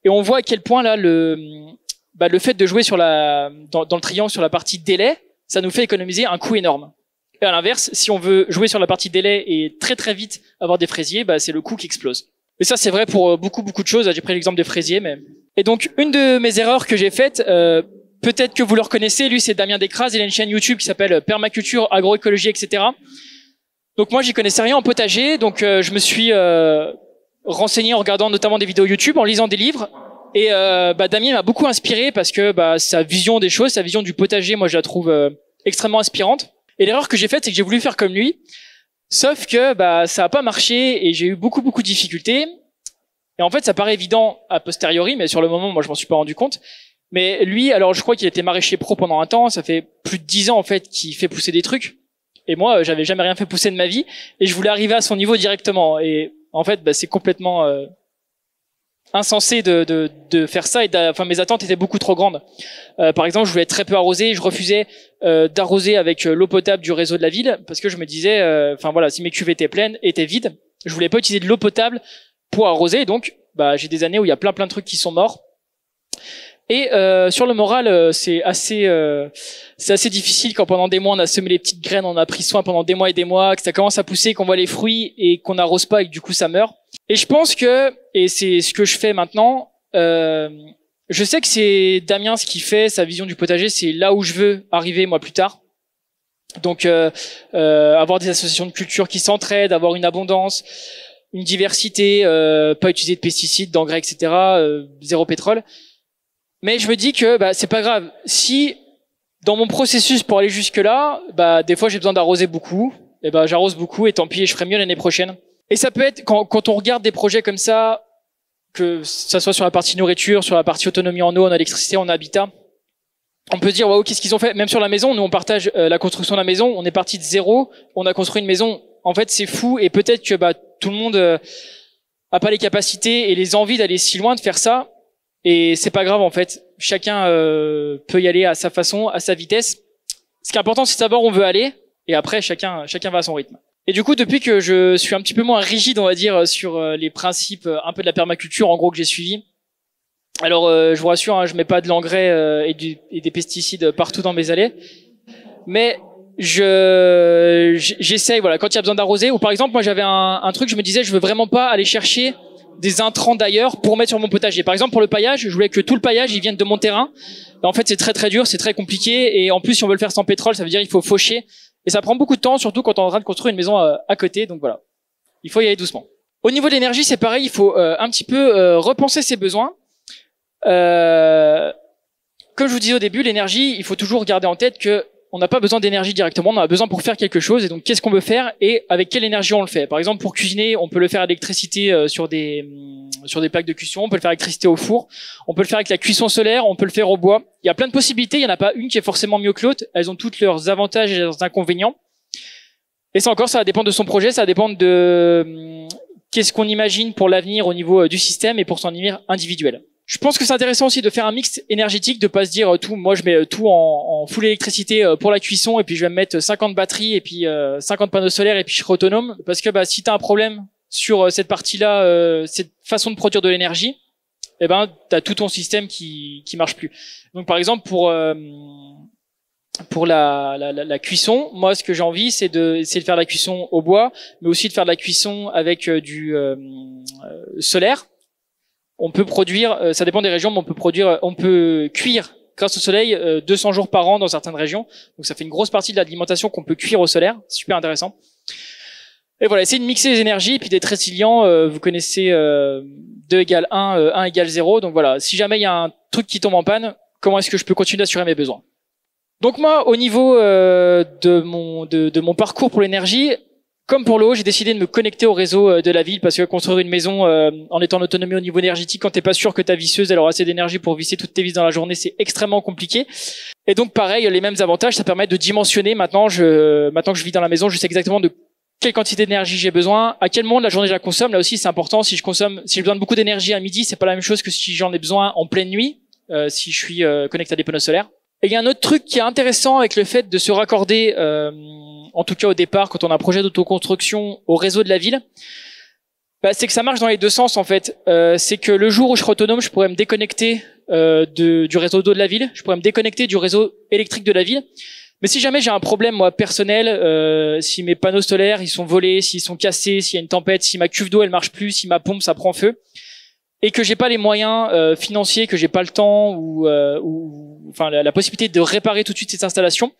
Et on voit à quel point là le fait de jouer dans le triangle sur la partie délai, ça nous fait économiser un coût énorme. Et à l'inverse, si on veut jouer sur la partie délai et très très vite avoir des fraisiers, c'est le coût qui explose. Et ça, c'est vrai pour beaucoup de choses. J'ai pris l'exemple des fraisiers, mais... Et donc, une de mes erreurs que j'ai faites, peut-être que vous le reconnaissez, lui, c'est Damien Descrases. Il a une chaîne YouTube qui s'appelle Permaculture, Agroécologie, etc. Donc moi, j'y connaissais rien en potager, donc je me suis renseigné en regardant notamment des vidéos YouTube, en lisant des livres. Et Damien m'a beaucoup inspiré parce que sa vision des choses, sa vision du potager, moi, je la trouve extrêmement inspirante. Et l'erreur que j'ai faite, c'est que j'ai voulu faire comme lui, sauf que ça a pas marché et j'ai eu beaucoup de difficultés. Et en fait, ça paraît évident a posteriori, mais sur le moment, moi, je m'en suis pas rendu compte. Mais lui, alors je crois qu'il était maraîcher pro pendant un temps. Ça fait plus de 10 ans en fait qu'il fait pousser des trucs. Et moi, j'avais jamais rien fait pousser de ma vie, et je voulais arriver à son niveau directement. Et en fait, c'est complètement insensé de faire ça. Et mes attentes étaient beaucoup trop grandes. Par exemple, je voulais être très peu arrosé. Je refusais d'arroser avec l'eau potable du réseau de la ville parce que je me disais, si mes cuves étaient pleines, étaient vides, je voulais pas utiliser de l'eau potable pour arroser. Donc, j'ai des années où il y a plein de trucs qui sont morts. Et sur le moral, c'est assez difficile quand pendant des mois on a semé les petites graines, on a pris soin pendant des mois et des mois, que ça commence à pousser, qu'on voit les fruits et qu'on n'arrose pas et que du coup ça meurt. Et je pense que, et c'est ce que je fais maintenant, je sais que c'est Damien ce qu'il fait, sa vision du potager, c'est là où je veux arriver moi plus tard. Donc avoir des associations de culture qui s'entraident, avoir une abondance, une diversité, pas utiliser de pesticides, d'engrais, etc., zéro pétrole. Mais je me dis que c'est pas grave. Si dans mon processus pour aller jusque là, des fois j'ai besoin d'arroser beaucoup, et j'arrose beaucoup et tant pis, je ferai mieux l'année prochaine. Et ça peut être quand on regarde des projets comme ça, que ça soit sur la partie nourriture, sur la partie autonomie en eau, en électricité, en habitat, on peut se dire waouh, qu'est-ce qu'ils ont fait. Même sur la maison, nous on partage la construction de la maison, on est parti de zéro, on a construit une maison. En fait, c'est fou, et peut-être que tout le monde a pas les capacités et les envies d'aller si loin, de faire ça. Et c'est pas grave en fait, chacun peut y aller à sa façon, à sa vitesse. Ce qui est important, c'est d'abord on veut aller, et après chacun va à son rythme. Et du coup, depuis que je suis un petit peu moins rigide, on va dire, sur les principes un peu de la permaculture, en gros, que j'ai suivi. Alors, je vous rassure, je mets pas de l'engrais et des pesticides partout dans mes allées, mais j'essaye, quand il y a besoin d'arroser. Ou par exemple, moi j'avais un truc, je me disais, je veux vraiment pas aller chercher des intrants d'ailleurs pour mettre sur mon potager. Par exemple, pour le paillage, je voulais que tout le paillage il vienne de mon terrain. En fait, c'est très dur, c'est très compliqué, et en plus, si on veut le faire sans pétrole, ça veut dire il faut faucher, et ça prend beaucoup de temps, surtout quand on est en train de construire une maison à côté. Donc voilà, il faut y aller doucement. Au niveau de l'énergie, c'est pareil, il faut un petit peu repenser ses besoins. Comme je vous disais au début, l'énergie, il faut toujours garder en tête que on n'a pas besoin d'énergie directement, on en a besoin pour faire quelque chose. Et donc, qu'est-ce qu'on veut faire et avec quelle énergie on le fait? Par exemple, pour cuisiner, on peut le faire à l'électricité sur des plaques de cuisson, on peut le faire à l'électricité au four, on peut le faire avec la cuisson solaire, on peut le faire au bois. Il y a plein de possibilités, il n'y en a pas une qui est forcément mieux que l'autre. Elles ont toutes leurs avantages et leurs inconvénients. Et ça encore, ça va dépendre de son projet, ça va dépendre de qu'est-ce qu'on imagine pour l'avenir au niveau du système et pour son avenir individuel. Je pense que c'est intéressant aussi de faire un mix énergétique, de pas se dire moi je mets tout en full électricité pour la cuisson, et puis je vais me mettre 50 batteries et puis 50 panneaux solaires et puis je serai autonome. Parce que si tu as un problème sur cette partie-là, cette façon de produire de l'énergie, t'as tout ton système qui marche plus. Donc par exemple pour la cuisson, moi ce que j'ai envie c'est de faire la cuisson au bois, mais aussi de faire de la cuisson avec du solaire. On peut produire, ça dépend des régions, mais on peut cuire grâce au soleil 200 jours par an dans certaines régions. Donc ça fait une grosse partie de l'alimentation qu'on peut cuire au solaire. C'est super intéressant. Et voilà, essayez de mixer les énergies, et puis d'être résilient. Vous connaissez 2 égale 1, 1 égale 0. Donc voilà, si jamais il y a un truc qui tombe en panne, comment est-ce que je peux continuer d'assurer mes besoins. Donc moi, au niveau de mon parcours pour l'énergie, comme pour l'eau, j'ai décidé de me connecter au réseau de la ville parce que construire une maison en étant en autonomie au niveau énergétique, quand t'es pas sûr que ta visseuse elle aura assez d'énergie pour visser toutes tes vis dans la journée, c'est extrêmement compliqué. Et donc pareil, les mêmes avantages, ça permet de dimensionner. Maintenant que je vis dans la maison, je sais exactement de quelle quantité d'énergie j'ai besoin, à quel moment de la journée je la consomme. Là aussi, c'est important. Si j'ai besoin de beaucoup d'énergie à midi, c'est pas la même chose que si j'en ai besoin en pleine nuit, si je suis connecté à des panneaux solaires. Et il y a un autre truc qui est intéressant avec le fait de se raccorder, en tout cas au départ, quand on a un projet d'autoconstruction au réseau de la ville, c'est que ça marche dans les deux sens en fait. C'est que le jour où je serai autonome, je pourrais me déconnecter du réseau d'eau de la ville, je pourrais me déconnecter du réseau électrique de la ville. Mais si jamais j'ai un problème moi personnel, si mes panneaux solaires ils sont volés, s'ils sont cassés, s'il y a une tempête, si ma cuve d'eau elle marche plus, si ma pompe ça prend feu, et que j'ai pas les moyens financiers, que j'ai pas le temps ou enfin la possibilité de réparer tout de suite cette installation,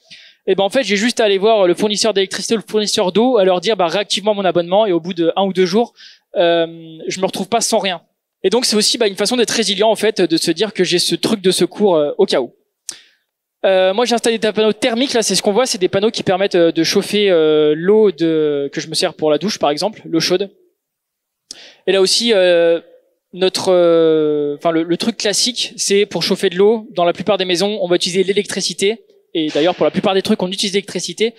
et ben en fait j'ai juste à aller voir le fournisseur d'électricité ou le fournisseur d'eau, à leur dire réactive-moi mon abonnement, et au bout de 1 ou 2 jours, je me retrouve pas sans rien. Et donc c'est aussi une façon d'être résilient en fait, de se dire que j'ai ce truc de secours au cas où. Moi j'ai installé des panneaux thermiques, là c'est ce qu'on voit, c'est des panneaux qui permettent de chauffer l'eau que je me sers pour la douche par exemple, l'eau chaude. Et là aussi le truc classique, c'est pour chauffer de l'eau, dans la plupart des maisons on va utiliser l'électricité, et d'ailleurs pour la plupart des trucs on utilise l'électricité.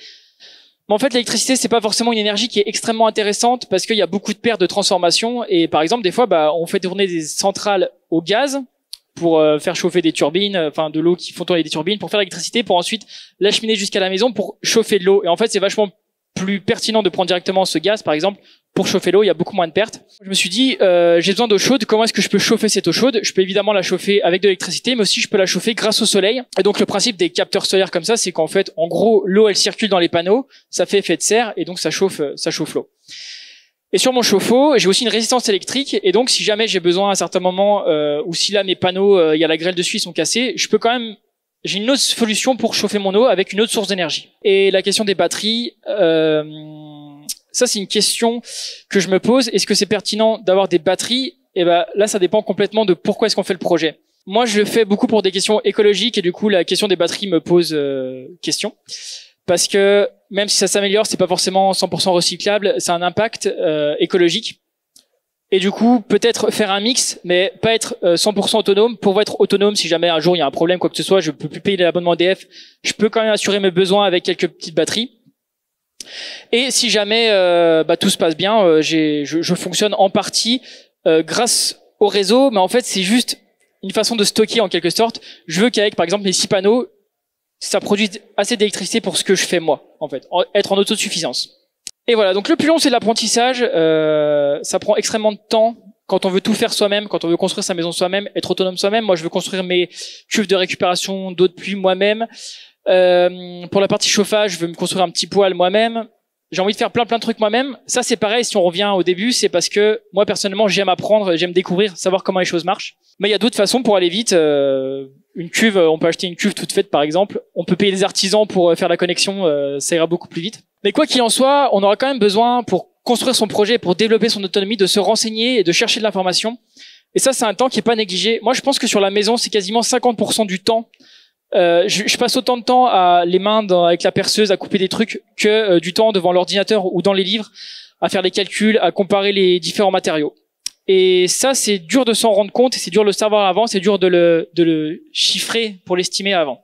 Mais en fait l'électricité c'est pas forcément une énergie qui est extrêmement intéressante, parce qu'il y a beaucoup de pertes de transformation, et par exemple des fois on fait tourner des centrales au gaz pour faire chauffer des turbines, enfin de l'eau qui font tourner des turbines, pour faire l'électricité, pour ensuite l'acheminer jusqu'à la maison pour chauffer de l'eau. Et en fait, c'est vachement plus pertinent de prendre directement ce gaz, par exemple, pour chauffer l'eau, il y a beaucoup moins de pertes. Je me suis dit, j'ai besoin d'eau chaude, comment est-ce que je peux chauffer cette eau chaude? Je peux évidemment la chauffer avec de l'électricité, mais aussi je peux la chauffer grâce au soleil. Et donc le principe des capteurs solaires comme ça, c'est qu'en fait, en gros, l'eau elle circule dans les panneaux, ça fait effet de serre, et donc ça chauffe l'eau. Et sur mon chauffe-eau, j'ai aussi une résistance électrique, et donc si jamais j'ai besoin à un certain moment, ou si là mes panneaux, il y a la grêle dessus, ils sont cassés, j'ai une autre solution pour chauffer mon eau avec une autre source d'énergie. Et la question des batteries, ça c'est une question que je me pose. Est-ce que c'est pertinent d'avoir des batteries? Et là ça dépend complètement de pourquoi est-ce qu'on fait le projet. Moi je le fais beaucoup pour des questions écologiques, et du coup la question des batteries me pose question. Parce que même si ça s'améliore, c'est pas forcément 100% recyclable, c'est un impact écologique. Et du coup, peut-être faire un mix, mais pas être 100% autonome. Pour être autonome, si jamais un jour il y a un problème, quoi que ce soit, je peux plus payer l'abonnement EDF, je peux quand même assurer mes besoins avec quelques petites batteries. Et si jamais tout se passe bien, je fonctionne en partie grâce au réseau, mais en fait c'est juste une façon de stocker en quelque sorte. Je veux qu'avec par exemple les 6 panneaux, ça produit assez d'électricité pour ce que je fais moi, en fait, être en autosuffisance. Et voilà, donc le plus long c'est l'apprentissage, ça prend extrêmement de temps quand on veut tout faire soi-même, quand on veut construire sa maison soi-même, être autonome soi-même. Moi je veux construire mes cuves de récupération d'eau de pluie moi-même. Pour la partie chauffage, je veux me construire un petit poêle moi-même. J'ai envie de faire plein de trucs moi-même. Ça c'est pareil, si on revient au début, c'est parce que moi personnellement j'aime apprendre, j'aime découvrir, savoir comment les choses marchent. Mais il y a d'autres façons pour aller vite. Une cuve, on peut acheter une cuve toute faite par exemple. On peut payer des artisans pour faire la connexion, ça ira beaucoup plus vite. Mais quoi qu'il en soit, on aura quand même besoin pour construire son projet, pour développer son autonomie, de se renseigner et de chercher de l'information. Et ça c'est un temps qui est pas négligé. Moi je pense que sur la maison c'est quasiment 50% du temps. Je passe autant de temps à les mains avec la perceuse à couper des trucs que du temps devant l'ordinateur ou dans les livres à faire des calculs, à comparer les différents matériaux. Et ça c'est dur de s'en rendre compte, et c'est dur de le savoir avant, c'est dur de le chiffrer pour l'estimer avant.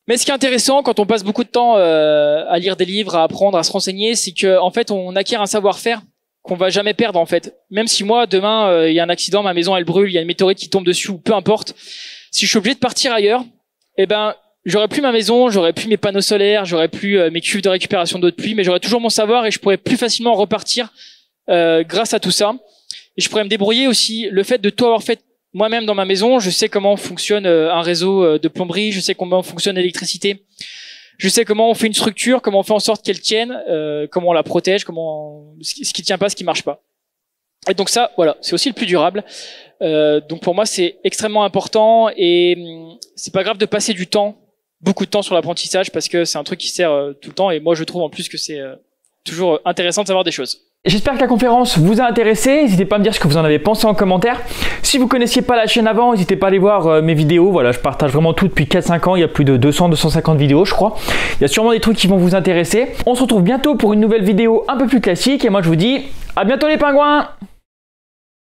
Mais ce qui est intéressant quand on passe beaucoup de temps à lire des livres, à apprendre, à se renseigner, c'est que en fait on acquiert un savoir-faire qu'on va jamais perdre en fait. Même si moi demain il y a un accident, ma maison elle brûle, il y a une météorite qui tombe dessus ou peu importe, si je suis obligé de partir ailleurs, j'aurais plus ma maison, j'aurais plus mes panneaux solaires, j'aurais plus mes cuves de récupération d'eau de pluie, mais j'aurais toujours mon savoir et je pourrais plus facilement repartir grâce à tout ça. Et je pourrais me débrouiller aussi. Le fait de tout avoir fait moi-même dans ma maison, je sais comment fonctionne un réseau de plomberie, je sais comment fonctionne l'électricité, je sais comment on fait une structure, comment on fait en sorte qu'elle tienne, comment on la protège, ce qui tient pas, ce qui marche pas. Et donc ça, voilà, c'est aussi le plus durable. Donc pour moi, c'est extrêmement important, et c'est pas grave de passer du temps, beaucoup de temps sur l'apprentissage, parce que c'est un truc qui sert tout le temps, et moi je trouve en plus que c'est toujours intéressant de savoir des choses. J'espère que la conférence vous a intéressé. N'hésitez pas à me dire ce que vous en avez pensé en commentaire. Si vous ne connaissiez pas la chaîne avant, n'hésitez pas à aller voir mes vidéos. Voilà, je partage vraiment tout depuis 4-5 ans. Il y a plus de 200-250 vidéos, je crois. Il y a sûrement des trucs qui vont vous intéresser. On se retrouve bientôt pour une nouvelle vidéo un peu plus classique. Et moi, je vous dis à bientôt les pingouins!